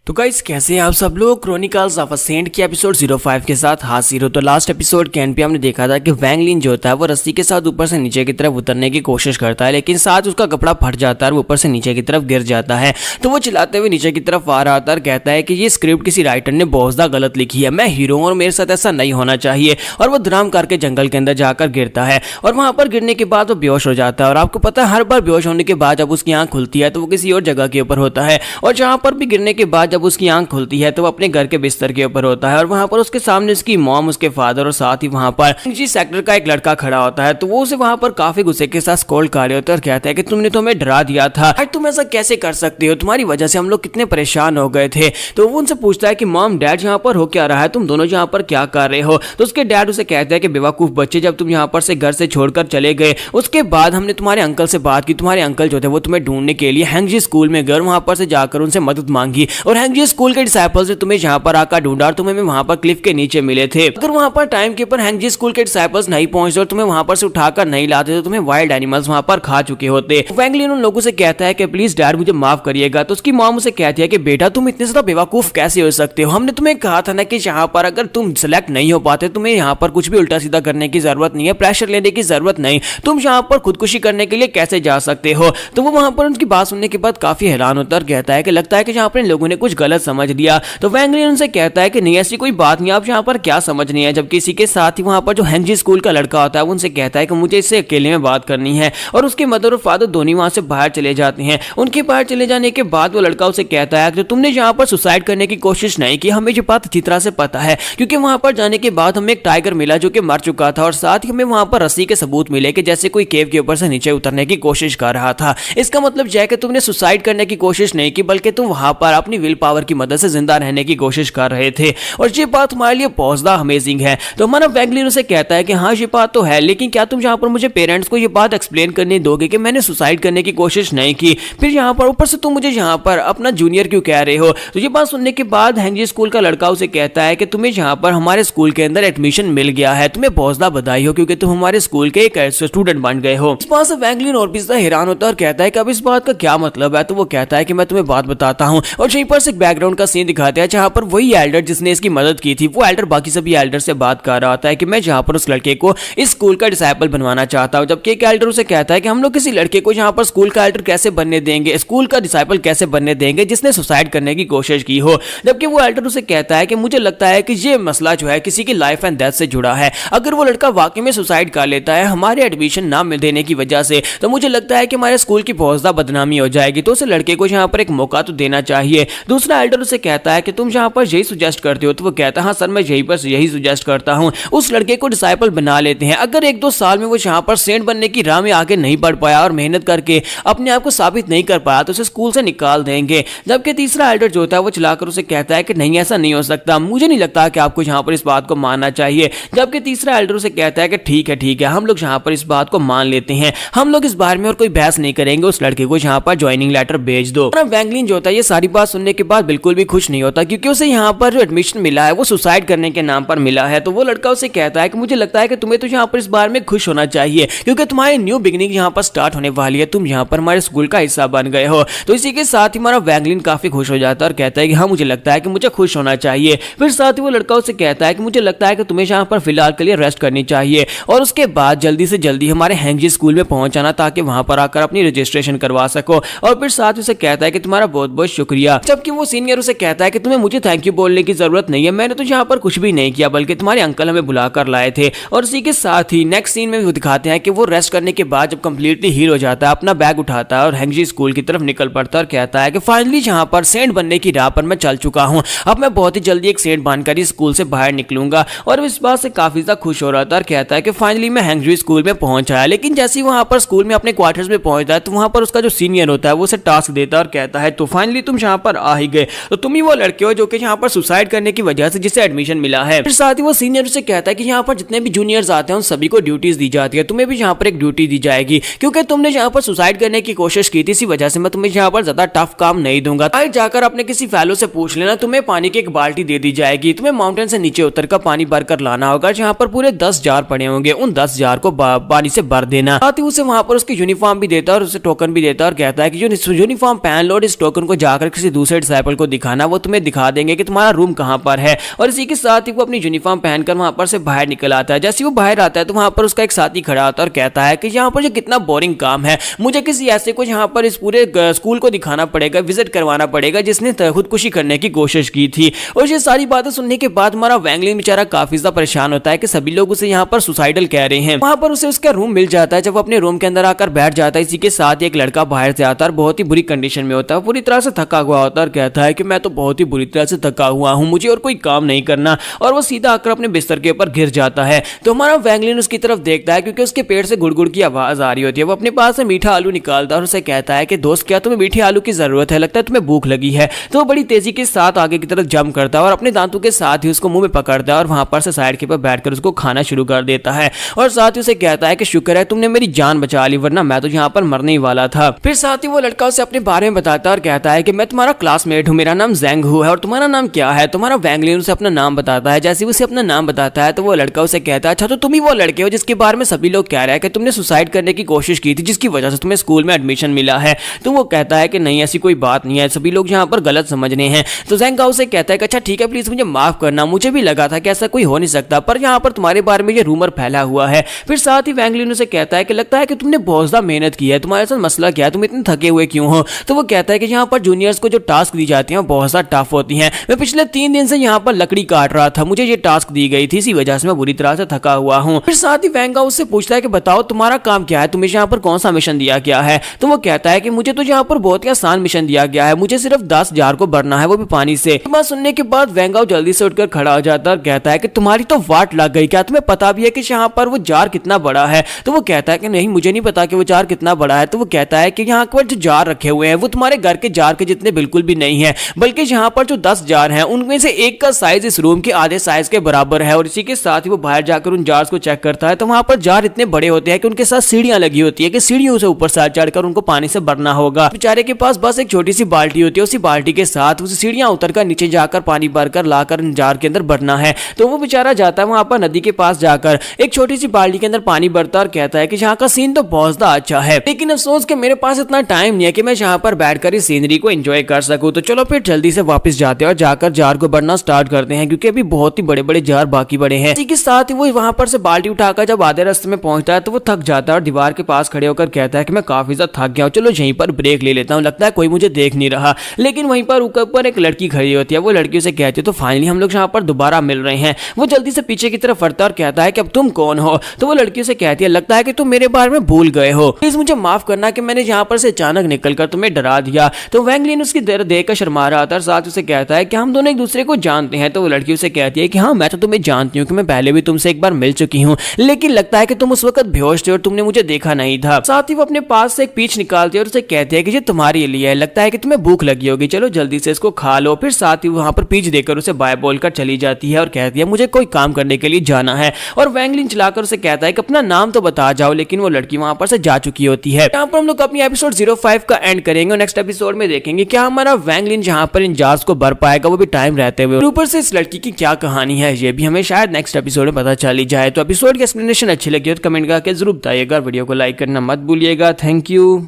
तो गाइस कैसे हैं आप सब लोग। क्रॉनिकल्स ऑफ अ सेंट की एपिसोड 05 के साथ हाजिर हो। तो लास्ट एपिसोड के एंड पे हमने देखा था कि वैंगलिन जो होता है वो रस्सी के साथ ऊपर से नीचे की तरफ उतरने की कोशिश करता है, लेकिन साथ उसका कपड़ा फट जाता है और ऊपर से नीचे की तरफ गिर जाता है। तो वो चिल्लाते हुए नीचे की तरफ आ रहा था और कहता है कि ये स्क्रिप्ट किसी राइटर ने बहुत ज्यादा गलत लिखी है, मैं हीरो हूं और मेरे साथ ऐसा नहीं होना चाहिए। और वो धड़ाम करके जंगल के अंदर जाकर गिरता है, और वहां पर गिरने के बाद वो बेहोश हो जाता है। और आपको पता है हर बार बेहोश होने के बाद जब उसकी आंख खुलती है तो वो किसी और जगह के ऊपर होता है, और जहां पर भी गिरने के बाद जब उसकी आंख खुलती है तो वो अपने घर के बिस्तर के ऊपर होता है, और वहां पर उसके सामने उसकी मॉम, उसके फादर और साथ ही वहां पर जी सेक्टर का एक लड़का खड़ा होता है। तो वो उसे वहां पर काफी गुस्से के साथ स्कोल्ड कर रहे होते हैं और कहता है कि तुमने तो हमें डरा दिया था, आज तुम ऐसा कैसे कर सकते हो, तुम्हारी वजह से हम लोग कितने परेशान हो गए थे। तो वो उनसे पूछता है कि मॉम डैड यहाँ पर हो क्या रहा है, तुम दोनों यहाँ पर क्या कर रहे हो। तो उसके डैड उसे कहता है कि बेवकूफ बच्चे, जब तुम यहाँ पर से घर से छोड़कर चले गए उसके बाद हमने तुम्हारे अंकल से बात की, तुम्हारे अंकल जो थे वो तुम्हें ढूंढने के लिए हैंगजी स्कूल में गए, वहां पर से जाकर उनसे मदद मांगी, और हैंगजी स्कूल के डिसाइपल्स ने तुम्हें यहाँ पर आकर ढूंढा और तुम्हें वहां पर क्लिफ के नीचे मिले थे। अगर वहां पर टाइम के ऊपर हैंगजी स्कूल के डिसाइपल्स नहीं पहुंचते और तुम्हें वहां पर से उठाकर नहीं लाते तो तुम्हें वाइल्ड एनिमल्स वहां पर खा चुके होते। वैंगलिन उन लोगों से कहता है कि प्लीज डैड मुझे माफ करिएगा। तो उसकी मॉम उसे कहती है कि बेटा तुम इतने ज्यादा बेवकूफ कैसे हो सकते हो, हमने तुम्हें कहा था ना कि यहाँ पर अगर तुम सिलेक्ट नहीं हो पाते तुम्हें यहाँ पर कुछ भी उल्टा सीधा करने की जरूरत नहीं है, प्रेशर लेने की जरूरत नहीं, तुम यहाँ पर खुदकुशी करने के लिए कैसे जा सकते हो। तो वो वहां पर उनकी बात सुनने के बाद काफी हैरान होता है और कहता है कि लगता है कि यहाँ पर इन लोगों ने कुछ गलत समझ लिया। तो वैंगलिन उनसे कहता है कि नहीं ऐसी कोई बात नहीं, आप यहाँ पर क्या समझ नहीं है। जबकि इसी के साथ ही वहां पर जो हैंगजी स्कूल का लड़का होता है वो उनसे कहता है कि मुझे इससे अकेले में बात करनी है, और उसके मदर और फादर दोनों वहां से बाहर चले जाते हैं। उनके बाहर चले जाने के बाद वो लड़का उसे कहता है कि तुमने यहाँ पर सुसाइड करने की कोशिश नहीं की, हमें ये बात अच्छी तरह से पता है, क्योंकि वहां पर जाने के बाद हमें एक टाइगर मिला जो कि मर चुका था, और साथ ही हमें वहां पर रस्सी के सबूत मिले कि जैसे कोई केव के ऊपर से नीचे उतरने की कोशिश कर रहा था। इसका मतलब यह है कि तुमने सुसाइड करने की कोशिश नहीं की, बल्कि तुम वहां पर अपनी विल पावर की मदद से जिंदा रहने की कोशिश कर रहे थे, और ये बात हमारे लिए बहुत ज्यादा अमेजिंग है। तो हमारा वैंगलिन उसे कहता है कि हाँ ये बात तो है, लेकिन क्या तुम यहाँ पर मुझे पेरेंट्स को ये बात एक्सप्लेन करने दोगे कि मैंने सुसाइड करने की कोशिश नहीं की, फिर यहाँ पर ऊपर से तुम मुझे यहाँ पर अपना जूनियर क्यों कह रहे हो। तो ये बात सुनने के बाद हैंगजी स्कूल का लड़का उसे कहता है कि तुम्हें यहाँ पर हमारे स्कूल के अंदर एडमिशन मिल गया है, तुम्हें बहुत ज्यादा बधाई हो क्योंकि तुम हमारे स्कूल के एक स्टूडेंट बन गए हो। इस बात से वैंगलिन और भी ज्यादा हैरान होता है और कहता है कि अब इस बात का क्या मतलब है। तो वो कहता है कि मैं तुम्हें बात बताता हूँ, और यहीं पर पास एक बैकग्राउंड का सीन दिखाते हैं जहां पर वही एल्डर जिसने इसकी मदद की थी वो एल्डर बाकी सभी एल्डर से बात कर रहा होता है कि मैं जहां पर उस लड़के को इस स्कूल का डिसाइपल बनवाना चाहता हूं, जबकि एक एल्डर उसे कहता है कि हम लोग किसी लड़के को जहां पर स्कूल का एल्डर कैसे बनने देंगे, स्कूल का डिसाइपल कैसे बनने देंगे जिसने सुसाइड करने की कोशिश की हो। जबकि वो एल्डर उसे कहता है कि मुझे लगता है कि ये मसला जो है किसी की लाइफ एंड डेथ से जुड़ा है। अगर वो लड़का वाकई में सुसाइड कर लेता है हमारे एडमिशन ना मिल देने की वजह से, तो मुझे लगता है कि हमारे स्कूल की बहुत ज्यादा बदनामी हो जाएगी, तो उस लड़के को यहाँ पर एक मौका तो देना चाहिए। दूसरा एल्डर उसे कहता है कि तुम यहाँ पर यही सुजेस्ट करते हो, तो वो कहता है हाँ सर मैं यही सुजेस्ट करता हूँ, उस लड़के को डिसाइपल बना लेते हैं। अगर 1-2 साल में वो यहाँ पर सेंट बनने की राह में आगे नहीं बढ़ पाया और मेहनत करके अपने आप को साबित नहीं कर पाया तो उसे स्कूल से निकाल देंगे। जबकि तीसरा एल्डर जो होता है वो चलाकर उसे कहता है कि नहीं ऐसा नहीं हो सकता, मुझे नहीं लगता कि आपको यहाँ पर इस बात को मानना चाहिए। जबकि तीसरा एल्डर उसे कहता है कि ठीक है हम लोग यहाँ पर इस बात को मान लेते हैं, हम लोग इस बारे में और कोई बहस नहीं करेंगे, उस लड़के को यहाँ पर ज्वाइनिंग लेटर भेज दो। वैंगलिन जो होता है ये सारी बात सुनने के बाद बिल्कुल भी खुश नहीं होता, क्योंकि उसे यहाँ पर जो एडमिशन मिला है वो सुसाइड करने के नाम पर मिला है। तो वो लड़का उसे कहता है कि मुझे लगता है कि तुम्हें तो यहाँ पर इस बारे में खुश होना चाहिए, क्योंकि तुम्हारी न्यू बिगिनिंग यहाँ पर स्टार्ट होने वाली है, तुम यहाँ पर हमारे स्कूल का हिस्सा बन गए हो। तो इसी के साथ ही हमारा वैंगलिन काफी खुश हो जाता है और कहता है कि हाँ मुझे लगता है कि मुझे खुश होना चाहिए। फिर साथ ही वो लड़का उसे कहता है कि मुझे लगता है कि तुम्हें यहाँ पर फिलहाल के लिए रेस्ट करनी चाहिए और उसके बाद जल्दी से जल्दी हमारे हैंगजी स्कूल में पहुंचाना ताकि वहां पर आकर अपनी रजिस्ट्रेशन करवा सको। और फिर साथ ही उसे कहता है कि तुम्हारा बहुत बहुत शुक्रिया। जबकि वो सीनियर उसे कहता है कि तुम्हें मुझे थैंक यू बोलने की जरूरत नहीं है, मैंने तो यहाँ पर कुछ भी नहीं किया बल्कि तुम्हारे अंकल हमें बुलाकर लाए थे। और इसी के साथ ही नेक्स्ट सीन में भी दिखाते हैं कि वो रेस्ट करने के बाद जब कंप्लीटली हील हो जाता है अपना बैग उठाता है और हैंगजी स्कूल की तरफ निकल पड़ता है और कहता है कि फाइनली यहाँ पर सेंट बनने की राह पर मैं चल चुका हूँ, अब मैं बहुत ही जल्दी एक सेंट बनकर इस स्कूल से बाहर निकलूंगा। और इस बात से काफी ज्यादा खुश हो रहा था और कहता है कि फाइनली मैं हैंगजी स्कूल में पहुंच आया। लेकिन जैसे ही वहां पर स्कूल में अपने क्वार्टर्स में पहुंचता है तो वहां पर उसका जो सीनियर होता है वो उसे टास्क देता है और कहता है तो फाइनली तुम यहाँ पर आ ही गए, तो तुम ही वो लड़के हो जो कि यहाँ पर सुसाइड करने की वजह से जिसे एडमिशन मिला है। फिर साथ ही वो सीनियर उसे कहता है कि यहाँ पर जितने भी जूनियर्स आते हैं उन सभी को ड्यूटीज दी जाती है, तुम्हें भी यहाँ पर एक ड्यूटी दी जाएगी, क्योंकि तुमने यहाँ पर सुसाइड करने की कोशिश की थी, इसी वजह से मैं तुम्हें यहाँ पर ज्यादा टफ काम नहीं दूंगा। आज जाकर अपने किसी फेलो से पूछ लेना, तुम्हें पानी की एक बाल्टी दे दी जाएगी, तुम्हें माउंटेन से नीचे उतर कर पानी भर कर लाना होगा, जहाँ पर पूरे 10 जार पड़े होंगे, उन 10 जार को पानी से भर देना। साथ ही उसे वहां पर उसकी यूनिफॉर्म भी देता है और उसे टोकन भी देता है और कहता है कि जो यूनिफॉर्म पहन लो, इस टोकन को जाकर किसी दूसरे डिसाइपल को दिखाना, वो तुम्हें दिखा देंगे कि तुम्हारा रूम कहां पर है। और इसी के साथ ही वो अपनी यूनिफॉर्म पहनकर वहां पर से बाहर निकल आता है। जैसे वो बाहर आता है तो वहां पर उसका एक साथी खड़ा होता है और कहता है कि यहाँ पर ये कितना बोरिंग काम है, मुझे किसी ऐसे को यहाँ पर इस पूरे स्कूल को दिखाना पड़ेगा, विजिट करवाना पड़ेगा जिसने खुदकुशी करने की कोशिश की थी। और ये सारी बातें सुनने के बाद हमारा वैंगलिन बेचारा काफी ज्यादा परेशान होता है कि सभी लोग उसे यहाँ पर सुसाइडल कह रहे हैं। वहां पर उसे उसका रूम मिल जाता है। जब वो अपने रूम के अंदर आकर बैठ जाता है, इसी के साथ एक लड़का बाहर से आता है और बहुत ही बुरी कंडीशन में होता है, पूरी तरह से थका हुआ होता है और कहता है कि मैं तो बहुत ही बुरी तरह से थका हुआ हूँ, मुझे और कोई काम नहीं करना। और वो सीधा आकर अपने बिस्तर के ऊपर गिर जाता है। तो हमारा वैंगलिन उसकी तरफ देखता है क्योंकि उसके पेट से गुड़गुड़ की आवाज आ रही होती है। वो अपने पास से मीठा आलू निकालता है और उसे कहता है कि दोस्त क्या तुम्हें मीठे आलू की जरूरत है, लगता है तुम्हें भूख लगी है। तो वो बड़ी तेजी के साथ आगे की तरफ जंप करता है और अपने दांतों के साथ ही उसको मुंह में पकड़ता है और वहां पर से साइड के ऊपर बैठकर उसको खाना शुरू कर देता है। और साथ ही उसे कहता है कि शुक्र है तुमने मेरी जान बचा ली, वरना मैं तो यहाँ पर मरने ही वाला था। फिर साथ ही वो लड़का उसे अपने बारे में बताता है और कहता है कि मैं तुम्हारा क्लासमेट हूँ, मेरा नाम ज़ेंग हू है और तुम्हारा नाम क्या है। तुम्हारा वैंगलिन उसे अपना नाम बताता है। जैसे उसे अपना नाम बताता है तो वो लड़का उसे कहता है अच्छा तो तुम ही वो लड़के हो जिसके बारे में सभी लोग कह रहे हैं कि तुमने सुसाइड करने की कोशिश की थी, जिसकी वजह से तुम्हें स्कूल में एडमिशन मिला है। तो वो कहता है कि नहीं ऐसी कोई बात नहीं है, सभी लोग यहाँ पर गलत समझ रहे हैं। तो ज़ेंग उसे कहता है कि अच्छा ठीक है प्लीज मुझे माफ करना, मुझे भी लगा था कि ऐसा कोई हो नहीं सकता, पर यहाँ पर तुम्हारे बारे में ये रूमर फैला हुआ है। फिर साथ ही वैंगलिन उसे कहता है कि लगता है कि तुमने बहुत ज्यादा मेहनत की है, तुम्हारे साथ मसला क्या है, तुम इतने थके हुए क्यों हो। तो वो कहता है कि यहाँ पर जूनियर्स को जो टास्क दी जाती है बहुत ज्यादा टफ होती हैं, मैं पिछले 3 दिन से यहाँ पर लकड़ी काट रहा था, मुझे ये टास्क दी गई थी, इसी वजह से मैं बुरी तरह से थका हुआ हूँ। फिर साथ ही वैंगा उससे पूछता है कि बताओ तुम्हारा काम क्या है, तुम्हें यहाँ पर कौन सा मिशन दिया गया है। तो वो कहता है कि मुझे तो यहाँ पर बहुत ही आसान मिशन दिया गया है, मुझे सिर्फ 10 जार को भरना है, वो भी पानी से। बात सुनने के बाद वैंगा जल्दी से उठकर खड़ा हो जाता है और कहता है कि तुम्हारी तो वाट लग गई, क्या तुम्हें पता भी है कि यहाँ पर वो जार कितना बड़ा है। तो वो कहता है कि नहीं मुझे नहीं पता कि वो जार कितना बड़ा है। तो वो कहता है कि यहाँ पर जो जार रखे हुए हैं वो तुम्हारे घर के जार के जितने बिल्कुल भी नहीं है, बल्कि यहाँ पर जो 10 जार हैं उनमें से एक का साइज इस रूम के आधे साइज के बराबर है। और इसी के साथ ही वो बाहर जाकर उन जार्स को चेक करता है तो वहां पर जार इतने बड़े होते हैं कि उनके साथ सीढ़ियां लगी होती है कि सीढ़ियों से ऊपर साथ चढ़कर उनको पानी से भरना होगा। बेचारे के पास बस एक छोटी सी बाल्टी होती है, उसी बाल्टी के साथ उसे सीढ़ियां उतरकर नीचे जाकर पानी भरकर लाकर जार के अंदर भरना है। तो वो बेचारा जाता है वहां पर नदी के पास जाकर एक छोटी सी बाल्टी के अंदर पानी भरता और कहता है कि यहाँ का सीन तो बहुत ज्यादा अच्छा है, लेकिन अफसोस कि मेरे पास इतना टाइम नहीं है कि मैं यहाँ पर बैठकर इस सीनरी को एंजॉय कर सकूं। तो चलो फिर जल्दी से वापस जाते हैं और जाकर जार को भरना स्टार्ट करते हैं, क्योंकि अभी बहुत ही बड़े बड़े जार बाकी बड़े हैं। इसी के साथ ही वो वहां पर से बाल्टी उठाकर जब आधे रास्ते में पहुंचता है तो वो थक जाता है और दीवार के पास खड़े होकर कहता है कि मैं काफी ज्यादा थक गया हूँ, चलो यहीं पर ब्रेक ले लेता हूँ, लगता है कोई मुझे देख नहीं रहा। लेकिन वहीं पर ऊपर एक लड़की खड़ी होती है, वो लड़की उसे कहती है तो फाइनली हम लोग यहाँ पर दोबारा मिल रहे हैं। वो जल्दी से पीछे की तरफ फरता और कहता है कि अब तुम कौन हो? तो वो लड़की उसे कहती है लगता है कि तुम मेरे बारे में भूल गए हो, प्लीज मुझे माफ करना कि मैंने यहाँ पर से अचानक निकलकर तुम्हें डरा दिया। तो वैंग लिन उसकी देख कर शर्मा रहा था और साथ उसे कहता है कि हम दोनों एक दूसरे को जानते हैं। तो वो लड़की उसे कहती है कि हाँ मैं तो तुम्हें जानती हूँ कि मैं पहले भी तुमसे एक बार मिल चुकी हूँ, लेकिन लगता है कि तुम उस वक्त बेहोश थे और तुमने मुझे देखा नहीं था। साथ ही वो अपने पास से एक पीच निकालती है और उसे कहती है कि ये तुम्हारे लिए है, लगता है कि तुम्हें भूख लगी होगी, चलो जल्दी से इसको खा लो। फिर साथ ही वहां पर पीच देकर उसे बाय बोलकर चली जाती है और कहती है मुझे कोई काम करने के लिए जाना है। और वैंग लिन चलाकर उसे कहता है कि अपना नाम तो बता जाओ, लेकिन वो लड़की वहां पर से जा चुकी होती है। यहाँ पर हम लोग अपनी एपिसोड 05 का एंड करेंगे और नेक्स्ट एपिसोड में देखेंगे क्या हमारा वैंग लिन जहाँ पर इन जार्स को भर पाएगा, वो भी टाइम रहते हुए। ऊपर से इस लड़की की क्या कहानी है ये भी हमें शायद नेक्स्ट एपिसोड में पता चल ही जाए। तो एपिसोड की एक्सप्लेनेशन अच्छी लगी हो तो कमेंट करके जरूर बताइएगा, वीडियो को लाइक करना मत भूलिएगा। Thank you.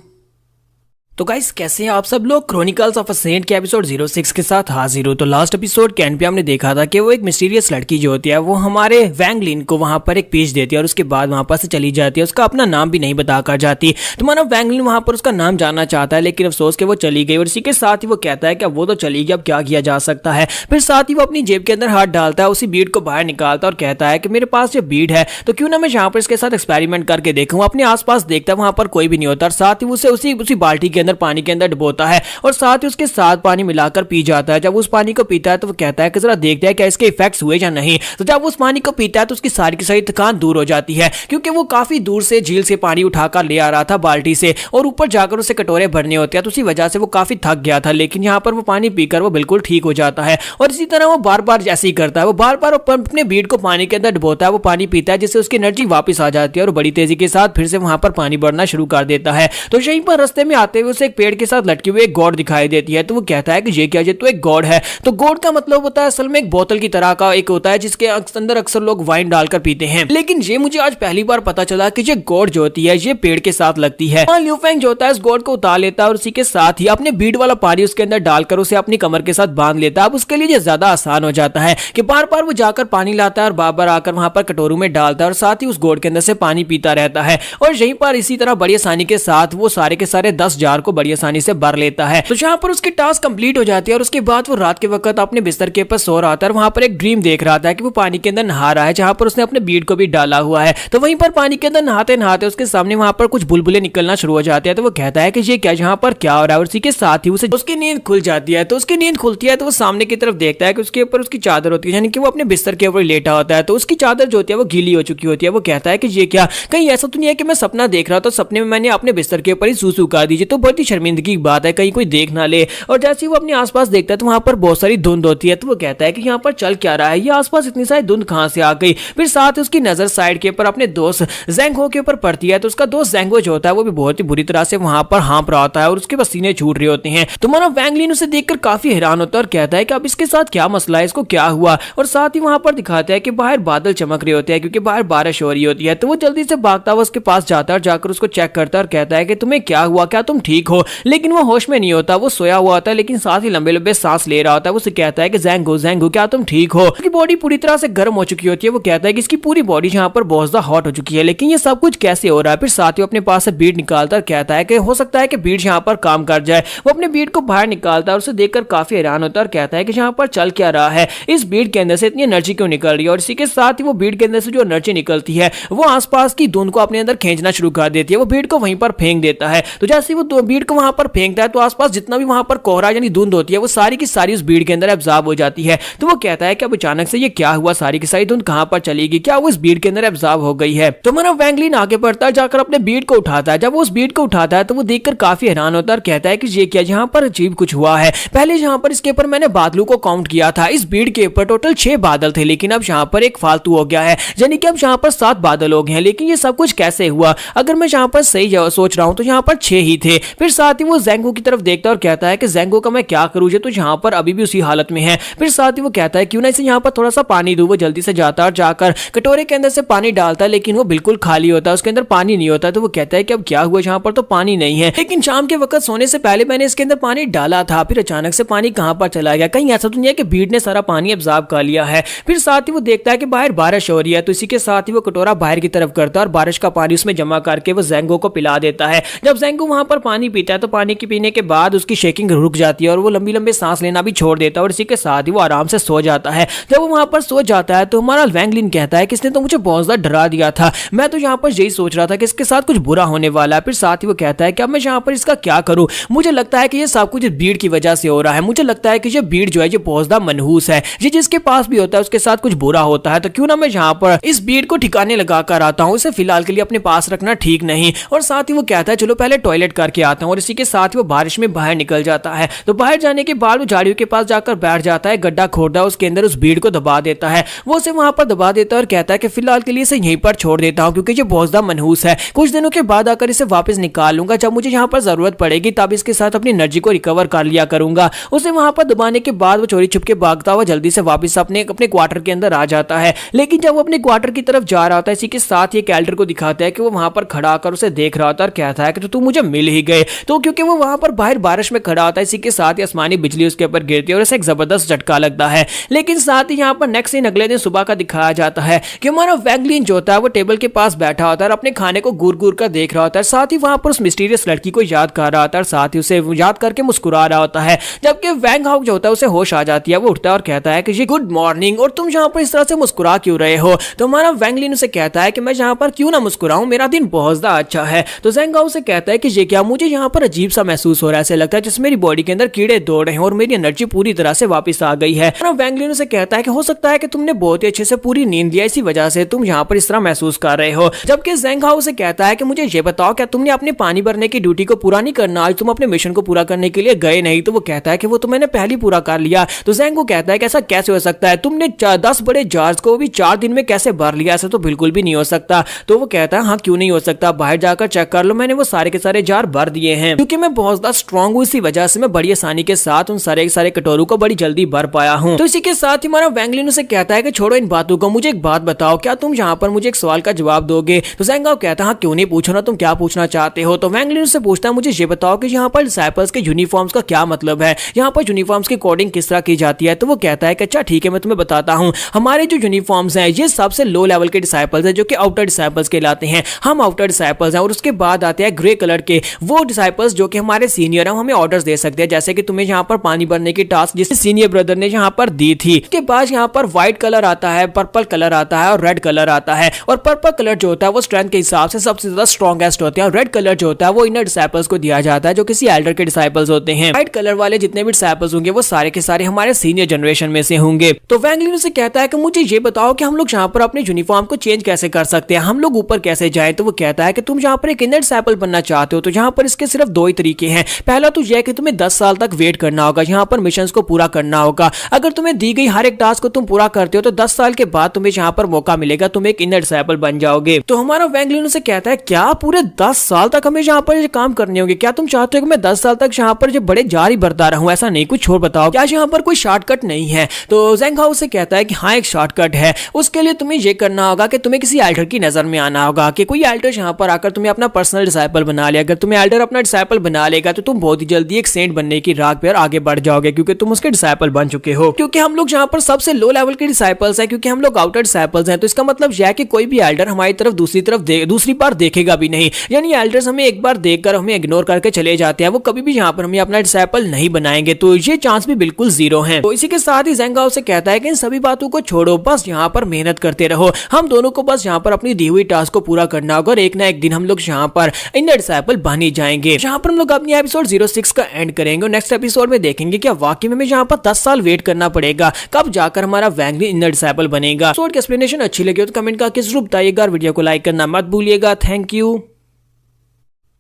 तो गाइस कैसे हैं आप सब लोग? क्रॉनिकल्स ऑफ अ सेंट के एपिसोड 06 के साथ हाजिर हो। तो लास्ट एपिसोड के एंड पे हमने देखा था कि वो एक मिस्टीरियस लड़की जो होती है वो हमारे वैंग लिन को वहां पर एक पीच देती है और उसके बाद वहां पर से चली जाती है, उसका अपना नाम भी नहीं बताकर जाती। तो मानो वैंग लिन वहां पर उसका नाम जानना चाहता है, लेकिन अफसोस के वो चली गई। और इसी के साथ ही वो कहता है कि अब वो तो चली गई, अब क्या किया जा सकता है। फिर साथ ही वो अपनी जेब के अंदर हाथ डालता है, उसी बीड को बाहर निकालता है और कहता है कि मेरे पास ये बीड है तो क्यों ना मैं यहाँ पर इसके साथ एक्सपेरिमेंट करके देखूं। अपने आसपास देखता है वहां पर कोई भी नहीं होता और साथ ही उसे उसी बाल्टी के अंदर पानी के अंदर होता है और साथ ही उसके साथ पानी मिलाकर पी जाता है। जब उस पानी को पीता है तो वो कहता है कि जरा देखते हैं क्या इसके इफेक्ट्स हुए या नहीं। तो जब उस पानी को पीता है तो उसकी सारी की सारी थकान दूर हो जाती है, क्योंकि वो काफी दूर से झील से पानी उठाकर ले आ रहा था बाल्टी से और ऊपर जाकर उसे कटोरे भरने होते हैं, तो उसी वजह से वो काफी थक गया था। लेकिन यहाँ पर वो पानी पीकर वो बिल्कुल ठीक हो जाता है। और इसी तरह वो बार बार जैसे ही करता है, वो बार बार अपने बीड को पानी के अंदर डुबोता है, वो पानी पीता है जिससे उसकी एनर्जी वापस आ जाती है और बड़ी तेजी के साथ फिर से वहां पर पानी बढ़ना शुरू कर देता है। तो यहीं पर रास्ते में आते हुए उसे एक पेड़ के साथ लटके हुए एक गॉड दिखाई देती है। तो वो कहता है कि ये क्या, ये तो एक गॉड है। तो गॉड का मतलब होता है असल में एक बोतल की तरह का एक होता है जिसके अंदर अक्सर लोग वाइन डालकर पीते हैं। लेकिन ये मुझे आज पहली बार पता चला कि ये गॉड जो होती है ये पेड़ के साथ लगती है। लियू फेंग जो होता है इस गॉड को उतार लेता है और उसी के साथ ही अपने बीड वाला पानी उसके अंदर डालकर उसे अपनी कमर के साथ बांध लेता है। अब उसके लिए ये ज्यादा आसान हो जाता है कि बार बार वो जाकर पानी लाता है और बार बार आकर वहां पर कटोरों में डालता है और साथ ही उस गॉड के अंदर से पानी पीता रहता है। और यहीं पर इसी तरह बड़ी आसानी के साथ वो सारे के सारे 10 जार को बड़ी आसानी से भर लेता है। तो यहाँ पर उसकी टास्क कंप्लीट हो जाती है और उसके बाद वो रात के वक्त अपने बिस्तर के ऊपर सो रहा था और वहां पर एक ड्रीम देख रहा था कि वो पानी के अंदर नहा रहा है, जहां पर उसने अपने बीड को भी डाला हुआ है। तो वहीं पर पानी के अंदर नहाते नहाते उसके सामने वहां पर कुछ बुलबुले निकलना शुरू हो जाते हैं। तो वो कहता है कि ये क्या, यहाँ पर क्या हो रहा है। और उसी के साथ ही उसे उसकी नींद खुल जाती है। तो उसकी नींद खुलती है तो वो सामने की तरफ देखता है कि उसके ऊपर उसकी चादर होती है, यानी कि वो अपने बिस्तर के ऊपर लेटा होता है। तो उसकी चादर जो होती है वो गीली हो चुकी होती है। वो कहता है कि ये क्या, कहीं ऐसा तो नहीं है कि मैं सपना देख रहा था, सपने में मैंने अपने बिस्तर के ऊपर ही सूसू कर दीजिए, तो बहुत ही शर्मिंदगी की बात है, कहीं कोई देख ना ले। और जैसे ही वो अपने आसपास देखता है तो वहां पर बहुत सारी धुंध होती है। तो वो कहता है कि यहाँ पर चल क्या रहा है, ये आसपास इतनी सारी धुंध कहां से आ गई। फिर साथ ही उसकी नजर साइड के ऊपर अपने दोस्त ज़ैंगहो के ऊपर पड़ती है। तो उसका दोस्त ज़ैंगहो जो होता है वो भी बहुत ही बुरी तरह से वहां पर हाँफ रहा होता है और उसके पसीने छूट रहे होते हैं। तो मानो वैंग लिन उसे देखकर काफी हैरान होता है और कहता है कि अब इसके साथ क्या मसला है, इसको क्या हुआ। और साथ ही वहां पर दिखाता है कि बाहर बादल चमक रहे होते हैं क्योंकि बाहर बारिश हो रही होती है। तो वो जल्दी से भागता हुआ उसके पास जाता है और जाकर उसको चेक करता है और कहता है कि तुम्हें क्या हुआ, क्या तुम ठीक हो। लेकिन वो होश में नहीं होता, वो सोया हुआ होता है, लेकिन साथ ही लंबे लंबे सांस ले रहा होता है। वो उसे कहता है कि ज़ैंगहो क्या तुम ठीक हो। उसकी बॉडी पूरी तरह से गर्म हो चुकी होती है। वो कहता है कि इसकी पूरी बॉडी यहाँ पर बहुत ज्यादा हॉट हो चुकी है, लेकिन ये सब कुछ कैसे हो रहा है। फिर साथ ही अपने पास से बीड निकालता है, कहता है कि हो सकता है कि बीड यहाँ पर काम कर जाए। वो अपने बीड को बाहर निकालता है और उसे देखकर काफी हैरान होता है और कहता है कि यहाँ पर चल क्या रहा है, इस बीड के अंदर से इतनी एनर्जी क्यों निकल रही है। और इसी के साथ ही वो बीड के अंदर से जो एनर्जी निकलती है वो आसपास की धुंध को अपने अंदर खींचना शुरू कर देती है। वो बीड को वहीं पर फेंक देता है। तो जैसे वो बीड को वहां पर फेंकता है तो आसपास जितना भी वहां पर कोहरा यानी धुंध होती है वो सारी की सारी उस बीड के अंदर एब्जॉर्ब हो जाती है। तो वो कहता है कि अब अचानक से ये क्या हुआ, सारी की सारी धुंध कहां पर चलेगी, क्या वो इस बीड के अंदर एब्जॉर्ब हो गई है। तो मानो वैंग लिन आगे बढ़ता है, जाकर अपने बीड को उठाता है। जब वो उस बीड को उठाता है तो वो देखकर काफी हैरान होता है और कहता है कि ये क्या, यहाँ पर अजीब कुछ हुआ है। पहले यहाँ पर इसके ऊपर मैंने बादलों को काउंट किया था, इस बीड के ऊपर टोटल 6 बादल थे, लेकिन अब यहाँ पर एक फालतू हो गया है, यानी कि अब यहाँ पर 7 बादल हो गए हैं। लेकिन ये सब कुछ कैसे हुआ, अगर मैं यहाँ पर सही सोच रहा हूँ तो यहाँ पर 6 ही थे। फिर साथ ही वो ज़ेंगो की तरफ देखता है और कहता है कि ज़ेंगो का मैं क्या करूँ, ये तो यहाँ पर अभी भी उसी हालत में है। फिर साथ ही वो कहता है क्यों ना इसे यहाँ पर थोड़ा सा पानी दूं। वो जल्दी से जाता है और जाकर कटोरे के अंदर से पानी डालता है, लेकिन वो बिल्कुल खाली होता है, उसके अंदर पानी नहीं होता। तो वो कहता है कि अब क्या हुआ, यहाँ पर तो पानी नहीं है, लेकिन शाम के वक्त सोने से पहले मैंने इसके अंदर पानी डाला था, फिर अचानक से पानी कहाँ पर चला गया, कहीं ऐसा तो नहीं है कि भीड़ ने सारा पानी अब्जॉर्ब कर लिया है। फिर साथ ही वो देखता है कि बाहर बारिश हो रही है, तो इसी के साथ ही वो कटोरा बाहर की तरफ करता है और बारिश का पानी उसमें जमा करके वो ज़ेंगो को पिला देता है। जब ज़ेंगो वहां पर पानी पीता है तो पानी के पीने के बाद उसकी शेकिंग रुक जाती है और वो लंबी लंबी सांस लेना भी छोड़ देता है और इसी के साथ ही वो आराम से सो जाता है। जब वो वहां पर सो जाता है तो हमारा वैंगलिन कहता है कि इसने तो मुझे बहुत ज्यादा डरा दिया था, मैं तो यहाँ पर यही सोच रहा था कि इसके साथ कुछ बुरा होने वाला है। फिर साथ ही वो कहता है कि अब मैं यहाँ पर इसका क्या करूं, मुझे लगता है कि ये सब कुछ भीड़ की वजह से हो रहा है, मुझे लगता है कि ये भीड़ जो है ये बहुत ज्यादा मनहूस है, ये जिसके पास भी होता है उसके साथ कुछ बुरा होता है, तो क्यों ना मैं यहाँ पर इस भीड़ को ठिकाने लगा कर आता हूँ, इसे फिलहाल के लिए अपने पास रखना ठीक नहीं। और साथ ही वो कहता है चलो पहले टॉयलेट करके आता हूँ, और इसी के साथ ही वो बारिश में बाहर निकल जाता है। तो बाहर जाने के बाद वो झाड़ियों के पास जाकर बैठ जाता है, गड्ढा खोदा उसके अंदर उस भीड़ को दबा देता है, वो उसे वहां पर दबा देता है और कहता है कि फिलहाल के लिए इसे यहीं पर छोड़ देता हूँ क्योंकि ये बहुत ज्यादा मनहूस है, कुछ दिनों के बाद आकर इसे वापस निकाल लूंगा, जब मुझे यहाँ पर जरूरत पड़ेगी तब इसके साथ अपनी एनर्जी को रिकवर कर लिया करूंगा। उसे वहां पर दबाने के बाद वो चोरी छुप के भागता हुआ जल्दी से वापस अपने क्वार्टर के अंदर आ जाता है। लेकिन जब वो अपने क्वार्टर की तरफ जा रहा होता है, इसी के साथ ये कैल्डर को दिखाता है कि वो वहां पर खड़ा होकर उसे देख रहा होता है और कहता है कि तो तू मुझे मिल ही गए। तो क्योंकि वो वहां पर बाहर बारिश में खड़ा होता है, इसी के साथ ही आसमानी बिजली उसके ऊपर गिरती है और उसे एक जबरदस्त झटका लगता है। लेकिन साथ ही यहाँ पर नेक्स्ट दिन अगले दिन सुबह का दिखाया जाता है कि हमारा वैंगलिन जो होता है वो टेबल के पास बैठा होता है और अपने खाने को घूर घूर कर देख रहा होता है, साथ ही वहां पर उस मिस्टीरियस लड़की को याद कर रहा होता है और साथ ही उसे याद करके मुस्कुरा रहा होता है। जबकि वैंग हाउक जो होता है उसे होश आ जाती है, वो उठता है और कहता है कि जी गुड मॉर्निंग, और तुम यहाँ पर इस तरह से मुस्कुरा क्यों रहे हो। तो हमारा वैंगलिन उसे कहता है कि मैं यहाँ पर क्यों ना मुस्कुराऊं, मेरा दिन बहुत ज्यादा अच्छा है। तो ज़ेंग हाउक से कहता है कि ये क्या, मुझे यहाँ पर अजीब सा महसूस हो रहा है, ऐसा लगता है जैसे मेरी बॉडी के अंदर कीड़े दौड़ रहे हैं और मेरी एनर्जी पूरी तरह से वापस आ गई है। वैंगलिन उसे कहता है कि हो सकता है कि तुमने बहुत ही अच्छे से पूरी नींद लिया, इसी वजह से तुम यहाँ पर इस तरह महसूस कर रहे हो। जबकि ज़ेंग हाउक से कहता है कि मुझे ये बताओ क्या तुमने अपने पानी भरने की ड्यूटी को पूरा नहीं करना, आज तुम अपने मिशन को पूरा करने के लिए गए नहीं। तो वो कहता है कि वो तो मैंने पहले पूरा कर लिया। तो ज़ेंग को कहता है कि ऐसा कैसे हो सकता है, तुमने 10 बड़े जार्स को भी 4 दिन में कैसे भर लिया, ऐसा तो बिल्कुल भी नहीं हो सकता। तो वो कहता है हाँ क्यों नहीं हो सकता, बाहर जाकर चेक कर लो, मैंने वो सारे के सारे जार भर दिए हैं, क्योंकि मैं बहुत ज्यादा स्ट्रांग हूँ, इसी वजह से मैं बड़ी आसानी के साथ उन सारे के सारे कटोरों को बड़ी जल्दी भर पाया हूँ। तो इसी के साथ ही हमारा वैंगलिन उसे कहता है कि छोड़ो इन बातों को, मुझे एक बात बताओ, क्या तुम यहाँ पर मुझे एक सवाल का जवाब दोगे। तो ज़ेंग हाउक कहता है हाँ क्यों नहीं, पूछो ना, तुम क्या पूछना चाहते हो। तो वैंगलिन उससे पूछता है मुझे ये बताओ कि यहाँ पर डिसाइपल्स के यूनिफॉर्म्स का क्या मतलब है, यहाँ पर यूनिफॉर्म्स की कोडिंग किस तरह की जाती है। तो वो कहता है कि अच्छा ठीक है मैं तुम्हें बताता हूँ, हमारे जो यूनिफॉर्म्स हैं ये सबसे लो लेवल के डिसाइपल्स हैं जो कि आउटर डिसाइपल्स कहलाते हैं, हम आउटर डिसाइपल्स हैं। और उसके बाद आते हैं ग्रे कलर के वो डिसाइपल्स जो कि हमारे सीनियर हैं, हमें ऑर्डर्स दे सकते हैं, जैसे कि तुम्हें यहाँ पर पानी भरने की टास्क जिस सीनियर ब्रदर ने यहाँ पर दी थी। इसके बाद यहाँ पर व्हाइट कलर आता है, पर्पल कलर आता है और रेड कलर आता है। और पर्पल कलर जो होता है वो स्ट्रेंथ के हिसाब से सबसे ज्यादा स्ट्रॉन्गेस्ट होते हैं, और रेड कलर जो होता है वो इनर डिसाइपल्स को दिया जाता है जो किसी एल्डर के डिसाइपल्स होते हैं। व्हाइट कलर वाले जितने भी डिसाइपल्स होंगे वो सारे के सारे हमारे सीनियर जनरेशन में से होंगे। तो वैंगलिन से कहता है कि मुझे ये बताओ कि हम लोग यहाँ पर अपने यूनिफॉर्म को चेंज कैसे कर सकते हैं, हम लोग ऊपर कैसे जाएं। तो वो कहता है कि तुम यहाँ पर एक इनर डिसाइपल बनना चाहते हो तो यहाँ पर इसके सिर्फ 2 ही तरीके हैं। पहला तो यह कि तुम्हें 10 साल तक वेट करना होगा, यहाँ पर मिशंस को पूरा करना होगा। अगर तुम्हें दी गई हर एक टास्क को तुम पूरा करते हो तो 10 साल के बाद तुम्हें यहाँ पर मौका मिलेगा, तुम एक इनर डिसाइपल बन जाओगे। तो हमारा वैंगलिन से कहता है क्या पूरे 10 साल तक हमें यहाँ पर काम करने होंगे, क्या तुम चाहते हो कि मैं 10 साल तक यहाँ पर जो बड़े जारी बरता रहूं, ऐसा नहीं, कुछ और बताओ, क्या यहाँ पर कोई शॉर्टकट नहीं है। तो ज़ेंग हाउक से कहता है कि हाँ एक शॉर्टकट है, उसके लिए तुम्हें ये करना होगा कि तुम्हें किसी एल्डर की नजर में आना होगा, कि कोई एल्डर यहाँ पर आकर तुम्हें अपना पर्सनल डिसाइपल बना ले। अगर तुम्हें एल्डर अपना डिसाइपल बना लेगा तो तुम बहुत ही जल्दी एक सेंट बनने की राह पर आगे बढ़ जाओगे, क्योंकि तुम उसके डिसाइपल बन चुके हो। क्योंकि हम लोग यहाँ पर सबसे लो लेवल के डिसाइपल्स हैं, क्योंकि हम लोग आउटर डिसाइपल्स हैं, तो इसका मतलब यह है कि कोई भी एल्डर हमारी तरफ दूसरी बार देखेगा भी नहीं, यानी एल्डर्स हमें एक बार देखकर हमें इग्नोर करके चले जाते हैं, वो कभी भी यहाँ पर हमें अपना डिसाइपल नहीं बनाएंगे, तो ये चांस भी बिल्कुल 0 है। तो इसी के साथ ही ज़ेंग हाउक से कहता है कि इन सभी बातों को छोड़ो, बस यहाँ पर मेहनत करते रहो, हम दोनों को बस यहाँ पर अपनी दी हुई टास्क को पूरा करना होगा और एक ना एक दिन हम लोग यहाँ पर इनर डिसाइपल बन ही जाएंगे। यहाँ पर हम लोग अपनी एपिसोड 06 का एंड करेंगे और नेक्स्ट एपिसोड में देखेंगे कि वाकई में हमें यहाँ पर 10 साल वेट करना पड़ेगा, कब जाकर हमारा वैंगलिन इनर डिसाइपल बनेगा। एपिसोड की एक्सप्लेनेशन अच्छी लगी हो तो कमेंट करके जरूर बताइएगा, वीडियो को लाइक करना मत भूलिएगा। Thank you.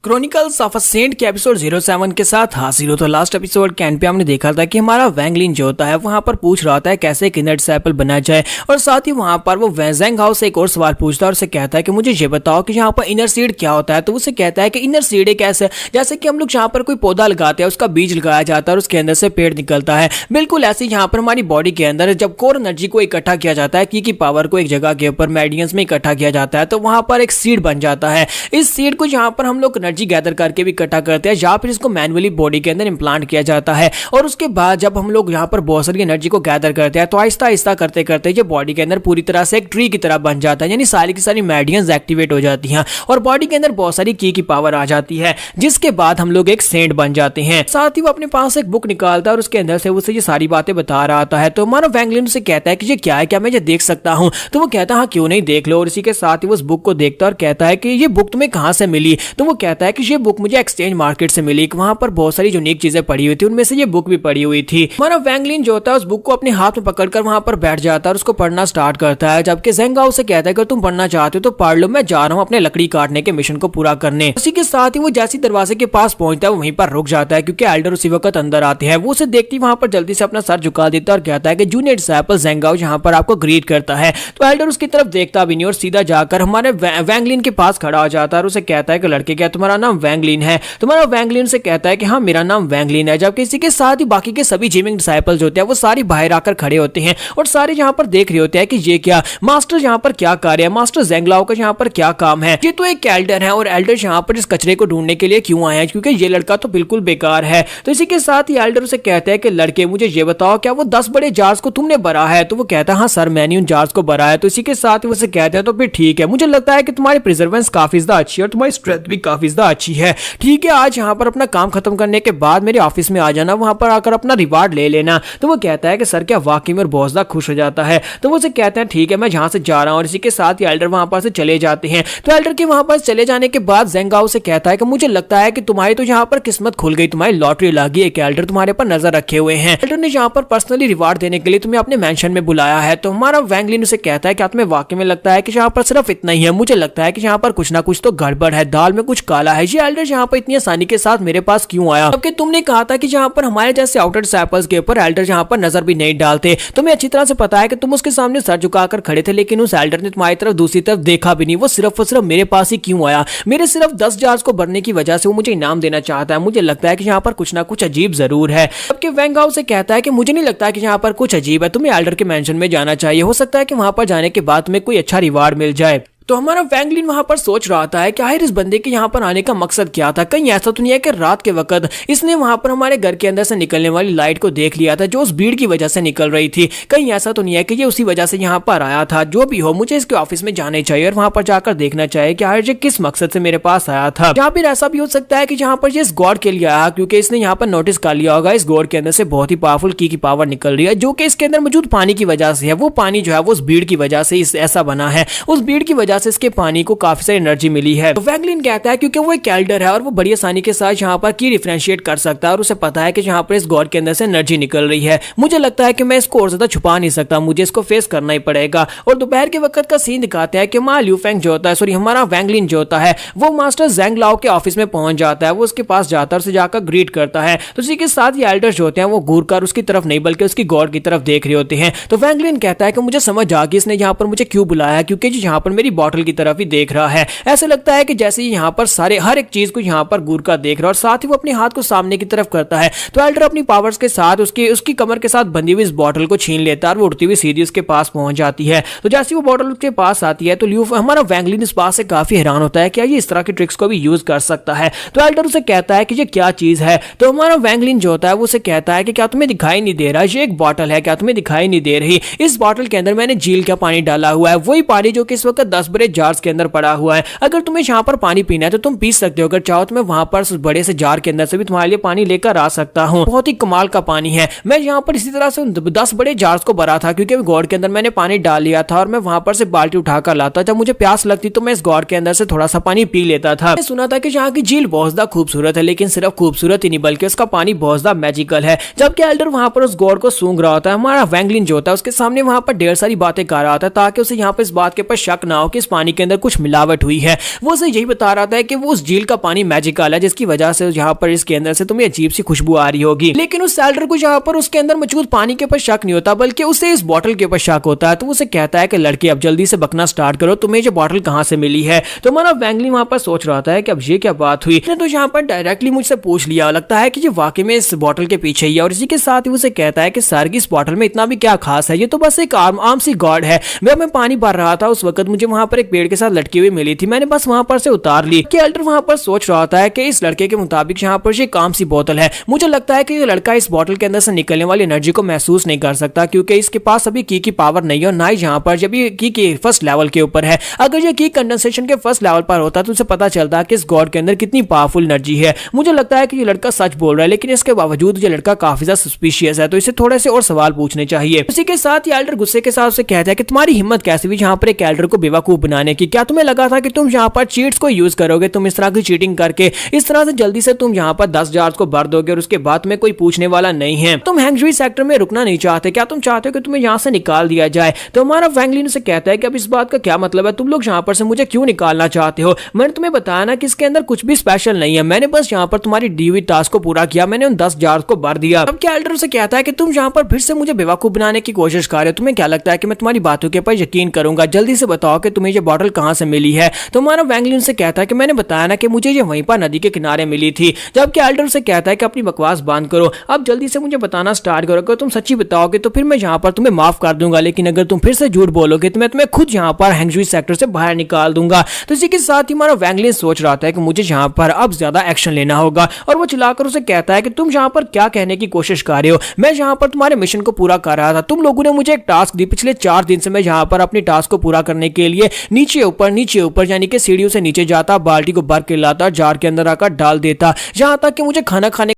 Chronicles of a Saint के एपिसोड 07 के साथ हाजिर हो। तो लास्ट एपिसोड के एंड पे हमने देखा था कि हमारा वैंगलिन जो होता है वहां पर पूछ रहा होता है कैसे एक इनर डिसाइपल बना जाए, और साथ ही वहां पर वो वैजेंग हाउस से एक और सवाल पूछता है और उसे कहता है कि मुझे ये बताओ कि यहाँ पर इनर सीड क्या होता है। तो उसे कहता है कि इनर सीड एक ऐसे जैसे कि हम लोग जहाँ पर कोई पौधा लगाते हैं, उसका बीज लगाया जाता है और उसके अंदर से पेड़ निकलता है, बिल्कुल ऐसे यहाँ पर हमारी बॉडी के अंदर जब कोर एनर्जी को इकट्ठा किया जाता है, की पावर को एक जगह के ऊपर मेरिडियंस में इकट्ठा किया जाता है, तो वहां पर एक सीड बन जाता है। इस सीड को यहाँ पर हम लोग एनर्जी गैदर करके इकट्ठा करते हैं या फिर इसको मैनुअली बॉडी के अंदर इंप्लांट किया जाता है, और उसके बाद जब हम लोग यहाँ पर बहुत सारी एनर्जी को गैदर करते हैं तो आहिस्ता आहिस्ता करते करते ये बॉडी के अंदर पूरी तरह से एक ट्री की तरह बन जाता है, यानी सारी की सारी मेरिडियंस एक्टिवेट हो जाती हैं और बॉडी के अंदर बहुत सारी की पावर आ जाती है, जिसके बाद हम लोग एक सेंट बन जाते हैं। साथ ही वो अपने पास एक बुक निकालता है और उसके अंदर से उसे ये सारी बातें बता रहा था है। तो हमारा वैंगलिन से कहता है कि ये क्या है, क्या मैं ये देख सकता हूँ? तो वो कहता है हाँ क्यों नहीं, देख लो। और इसी के साथ ही वो उस बुक को देखता है और कहता है कि ये बुक तुम्हें कहाँ से मिली? तो वो कहता है कि ये बुक मुझे एक्सचेंज मार्केट से मिली, वहां पर बहुत सारी यूनिक चीजें पड़ी हुई थी, उनमें से ये बुक भी पड़ी हुई थी। हमारा वैंगलिन जो होता है उस बुक को अपने हाथ में पकड़कर वहां पर बैठ जाता है और उसको पढ़ना स्टार्ट करता है, जबकि ज़ेंगाओ से कहता है कि तुम पढ़ना चाहते हो तो पढ़ लो, मैं जा रहा हूं अपने लकड़ी काटने के मिशन को पूरा करने। उसी के साथ ही वो जैसी दरवाजे के पास पहुंचता है वो वहीं पर रुक जाता है क्योंकि एल्डर उसी वक्त अंदर आते हैं। वो उसे देखती वहां पर जल्दी से अपना सर झुका देता है और कहता है कि जूनियर डिसाइपल ज़ेंगाओ यहाँ पर आपको ग्रीट करता है। तो एल्डर उसकी तरफ देखता भी नहीं और सीधा जाकर हमारे वैंगलिन के पास खड़ा हो जाता है और उसे कहता है कि लड़के क्या तुम्हारा नाम वैंगलिन है? तुम्हारा वैंगलिन से कहता है कि हाँ मेरा नाम वैंगलिन है, जबकि इसी के साथ ही बाकी के सभी जिमिंग डिसाइपल्स होते हैं वो सारे बाहर आकर खड़े होते हैं और सारे यहाँ पर देख रहे होते हैं कि ये क्या मास्टर यहाँ पर क्या कार्य है, मास्टर ज़ेंगलाओ का यहाँ पर क्या काम है। ये तो एक एल्डर है और एल्डर यहाँ पर इस कचरे को ढूंढने के लिए क्यों आए हैं, क्योंकि ये लड़का तो बिल्कुल बेकार है। तो इसी के साथ ही एल्डर उसे कहते हैं कि लड़के मुझे ये बताओ क्या वो 10 बड़े जार्स को तुमने भरा है? तो वो कहता है हाँ सर मैंने उन जार्स को भरा है। तो इसी के साथ ही उसे कहते हैं तो फिर ठीक है, मुझे लगता है कि तुम्हारी प्रिजर्वेंस काफी ज्यादा अच्छी है और तुम्हारी स्ट्रेंथ भी काफी ज्यादा अच्छी है। ठीक है, आज यहाँ पर अपना काम खत्म करने के बाद मेरे ऑफिस में आ जाना, वहां पर आकर अपना रिवार्ड ले लेना। तो वो कहता है कि सर क्या वाकई में, बहुत ज्यादा खुश हो जाता है। तो वो उसे कहते हैं ठीक है मैं जहां से जा रहा हूं, और इसी के साथ ही एल्डर वहां पर से चले जाते हैं। तो एल्डर के वहां पर चले जाने के बाद ज़ेंगाओ से कहता है कि मुझे लगता है कि तुम्हारी तो यहाँ पर किस्मत खुल गई, तुम्हारी लॉटरी लगी है कि एल्डर तुम्हारे पर नजर रखे हुए हैं। एल्डर ने यहाँ पर पर्सनली रिवार्ड देने के लिए तुम्हें अपने मेंशन में बुलाया है। तो हमारा वैंगलिन उसे कहता है कि तुम्हें वाकई में लगता है कि यहाँ पर सिर्फ इतना ही है? मुझे लगता है कि यहाँ पर कुछ ना कुछ तो गड़बड़ है, दाल में कुछ काला है। ये एल्डर यहाँ पर इतनी आसानी के साथ मेरे पास क्यों आया? जबकि तुमने कहा था कि यहाँ पर हमारे जैसे आउटर डिसाइपल्स के ऊपर एल्डर यहाँ पर नजर भी नहीं डालते। तुम्हें अच्छी तरह से पता है कि तुम उसके सामने सर झुकाकर खड़े थे, लेकिन उस एल्डर ने तुम्हारी तरफ दूसरी तरफ देखा भी नहीं। वो सिर्फ और सिर्फ मेरे पास ही क्यों आया? मेरे सिर्फ 10 जार्स को भरने की वजह से वो मुझे इनाम देना चाहता है। मुझे लगता है कि यहाँ पर कुछ ना कुछ अजीब जरूर है। जबकि वैंगाओ से कहता है कि मुझे नहीं लगता कि यहाँ पर कुछ अजीब है, तुम्हें एल्डर के मेंशन में जाना चाहिए, हो सकता है कि वहां पर जाने के बाद तुम्हें कोई अच्छा रिवार्ड मिल जाए। तो हमारा वैंगलिन वहां पर सोच रहा था कि आखिर इस बंदे के यहाँ पर आने का मकसद क्या था? कहीं ऐसा तो नहीं है कि रात के वक्त इसने वहां पर हमारे घर के अंदर से निकलने वाली लाइट को देख लिया था जो उस भीड़ की वजह से निकल रही थी? कहीं ऐसा तो नहीं है कि ये उसी वजह से यहाँ पर आया था? जो भी हो, मुझे इसके ऑफिस में जाने चाहिए और वहां पर जाकर देखना चाहिए कि आखिर ये किस मकसद से मेरे पास आया था। या फिर ऐसा भी हो सकता है कि जहाँ पर ये इस गॉड के लिए आया, क्योंकि इसने यहाँ पर नोटिस कर लिया होगा इस गॉड के अंदर से बहुत ही पावरफुल की पावर निकल रही है, जो कि इसके अंदर मौजूद पानी की वजह से है। वो पानी जो है वो उस भीड़ की वजह से ऐसा बना है, उस भीड़ की वजह से इसके पानी को काफी सारी एनर्जी मिली है। तो वैंगलिन कहता है क्योंकि वो एक एल्डर है और वो बड़ी आसानी के साथ यहाँ पर की डिफरेंशिएट कर सकता है और उसे पता है कि यहाँ पर इस गॉड के अंदर से एनर्जी निकल रही है। मुझे लगता है कि मैं इसको और ज्यादा छुपा नहीं सकता, मुझे इसको फेस करना ही पड़ेगा। और दोपहर के वक्त का सीन दिखाते हैं कि मा ल्यूफेंग जो होता है, सॉरी हमारा वैंगलिन जो होता है, वो मास्टर ज़ेंगलाओ के ऑफिस में पहुंच जाता है। वो उसके पास जाता है, उसे जाकर ग्रीट करता है। तो उसी के साथ ये एल्डर्स जो होते हैं वो घूर कर उसकी तरफ नहीं बल्कि उसकी गॉड की तरफ देख रहे होते हैं। तो वैंगलिन कहता है कि मुझे समझ आ गई इसने यहाँ पर मुझे क्यों बुलाया, क्योंकि यहाँ पर मेरी बॉटल की तरफ ही देख रहा है। ऐसे लगता है कि जैसे ही यहाँ पर सारे हर एक चीज को यहाँ पर घूर कर देख रहा है और साथ ही वो अपने हाथ को सामने की तरफ करता है। तो एल्डर अपनी पावर्स के साथ उसकी कमर के साथ बंधी हुई इस बॉटल को छीन लेता है और वो उड़ती हुई सीधी उसके पास पहुंच जाती है। तो जैसे वो बॉटल उसके पास आती है तो हमारा वैंगलिन इस बात से काफी हैरान होता है कि ये इस तरह की ट्रिक्स को भी यूज कर सकता है। तो एल्डर उसे कहता है कि ये क्या चीज है? तो हमारा वैंगलिन जो होता है वो उसे कहता है कि क्या तुम्हें दिखाई नहीं दे रहा, ये एक बॉटल है, क्या तुम्हें दिखाई नहीं दे रही? इस बॉटल के अंदर मैंने झील का पानी डाला हुआ है, वही पानी जो कि इस वक्त 10 बड़े जार्स के अंदर पड़ा हुआ है। अगर तुम्हें यहाँ पर पानी पीना है तो तुम पी सकते हो, अगर चाहो तो मैं वहां पर उस बड़े से जार के अंदर से भी तुम्हारे लिए पानी लेकर आ सकता हूँ। बहुत ही कमाल का पानी है। मैं यहाँ पर इसी तरह से 10 बड़े जार्स को भरा था क्योंकि गॉड के अंदर मैंने पानी डाल लिया था और मैं वहां पर से बाल्टी उठाकर लाता। जब मुझे प्यास लगती तो मैं इस गॉड के अंदर से थोड़ा सा पानी पी लेता था। मैं सुना था कि यहाँ की झील बहुत ज्यादा खूबसूरत है, लेकिन सिर्फ खूबसूरत ही नहीं बल्कि उसका पानी बहुत ज्यादा मैजिकल है। जबकि एल्डर वहां पर उस गॉड को सूंघ रहा होता है, हमारा वैंगलिन जो होता है उसके सामने वहां पर ढेर सारी बातें कर रहा होता है ताकि उसे यहाँ पे इस बात के ऊपर शक ना हो कि इस पानी के अंदर कुछ मिलावट हुई है। वो उसे यही बता रहा था कि वो उस झील का पानी मैजिकल है, जिसकी वजह से यहाँ पर इसके अंदर से तुम्हें अजीब सी खुशबू आ रही होगी। लेकिन उस सेलर को यहाँ पर उसके अंदर मौजूद पानी के ऊपर शक नहीं होता, बल्कि उसे इस बोतल के ऊपर शक होता है। तो उसे कहता है कि लड़के अब जल्दी से बकना स्टार्ट करो, तुम्हें ये बोतल कहाँ से मिली है। तो हमारा वैंगली वहां पर सोच रहा था कि अब ये क्या बात हुई। तो यहाँ पर डायरेक्टली मुझसे पूछ लिया, लगता है कि ये वाकई में इस बोतल के पीछे ही है। और इसी के साथ ही उसे कहता है कि सर इस बोतल में इतना भी क्या खास है, ये तो बस एक आम सी गॉड है। मैं पानी भर रहा था उस वक्त मुझे वहां पर एक पेड़ के साथ लटकी हुई मिली थी, मैंने बस वहां पर से उतार ली। एल्डर वहां पर सोच रहा था कि इस लड़के के मुताबिक यहाँ पर ये काम सी बोतल है। मुझे लगता है कि ये लड़का इस बोतल के अंदर से निकलने वाली एनर्जी को महसूस नहीं कर सकता, क्योंकि इसके पास अभी की पावर नहीं है और ना ही यहाँ पर जब ये की फर्स्ट लेवल के ऊपर है। अगर ये की कंडेंसेशन के फर्स्ट लेवल पर होता तो उसे पता चलता कि इस गॉड के अंदर कितनी पावरफुल एनर्जी है। मुझे लगता है कि ये लड़का सच बोल रहा है, लेकिन इसके बावजूद ये लड़का काफी ज्यादा सस्पिशियस है, तो इसे थोड़े से और सवाल पूछने चाहिए। उसी के साथ ही एल्डर गुस्से के साथ उसे कहता है कि तुम्हारी हिम्मत कैसे हुई यहाँ पर एक एल्डर को बेवकूफ बनाने की। क्या तुम्हें लगा था कि तुम यहाँ पर चीट्स को यूज करोगे, तुम इस तरह की चीटिंग करके इस तरह से जल्दी से तुम यहाँ पर 10 जार्स को भर दोगे और उसके बाद में कोई पूछने वाला नहीं है। तुम हैंगजुई सेक्टर में रुकना नहीं चाहते, क्या तुम चाहते हो कि तुम्हें यहाँ से निकाल दिया जाए। तो हमारा वैंगलिन से कहता है कि अब इस बात का क्या मतलब है, तुम लोग यहाँ पर से मुझे क्यों निकालना चाहते हो। मैंने तुम्हें बताया ना कि इसके अंदर कुछ भी स्पेशल नहीं है, मैंने बस यहाँ पर तुम्हारी दी हुई टास्क को पूरा किया, मैंने उन 10 जार्स को भर दिया। अब क्या एल्डर से कहता है कि तुम यहाँ पर फिर से मुझे बेवकूफ बनाने की कोशिश कर रहे हो, तुम्हें क्या लगता है कि मैं तुम्हारी बातों के ऊपर यकीन करूंगा। जल्दी से बताओ कि तुम्हें ये बॉटल कहाँ से मिली है। तो हमारा वैंगलिन से कहता है कि मैंने बताया ना कि मुझे ये वहीं पर नदी के किनारे मिली थी। जबकि एल्डर से कहता है कि अपनी बकवास बंद करो, अब जल्दी से मुझे बताना स्टार्ट करो। अगर तुम सच्ची बताओगे तो फिर मैं यहाँ पर तुम्हें माफ कर दूंगा, लेकिन अगर तुम फिर से झूठ बोलोगे तो मैं तुम्हें खुद यहाँ पर हैंगजुई सेक्टर से बाहर निकाल दूंगा। तो इसी के साथ ही हमारा वैंगलिन सोच रहा था कि मुझे यहाँ पर अब ज्यादा एक्शन लेना होगा, और वो चिल्लाकर उसे कहता है कि तुम यहाँ पर क्या कहने की कोशिश कर रहे हो। मैं यहाँ पर तुम्हारे मिशन को पूरा कर रहा था, तुम लोगों ने मुझे एक टास्क दी, पिछले 4 दिन से मैं यहाँ पर अपनी टास्क को पूरा करने के लिए नीचे ऊपर यानी कि सीढ़ियों से नीचे जाता, बाल्टी को भर के लाता, जार के अंदर आकर डाल देता, जहां तक कि मुझे खाना खाने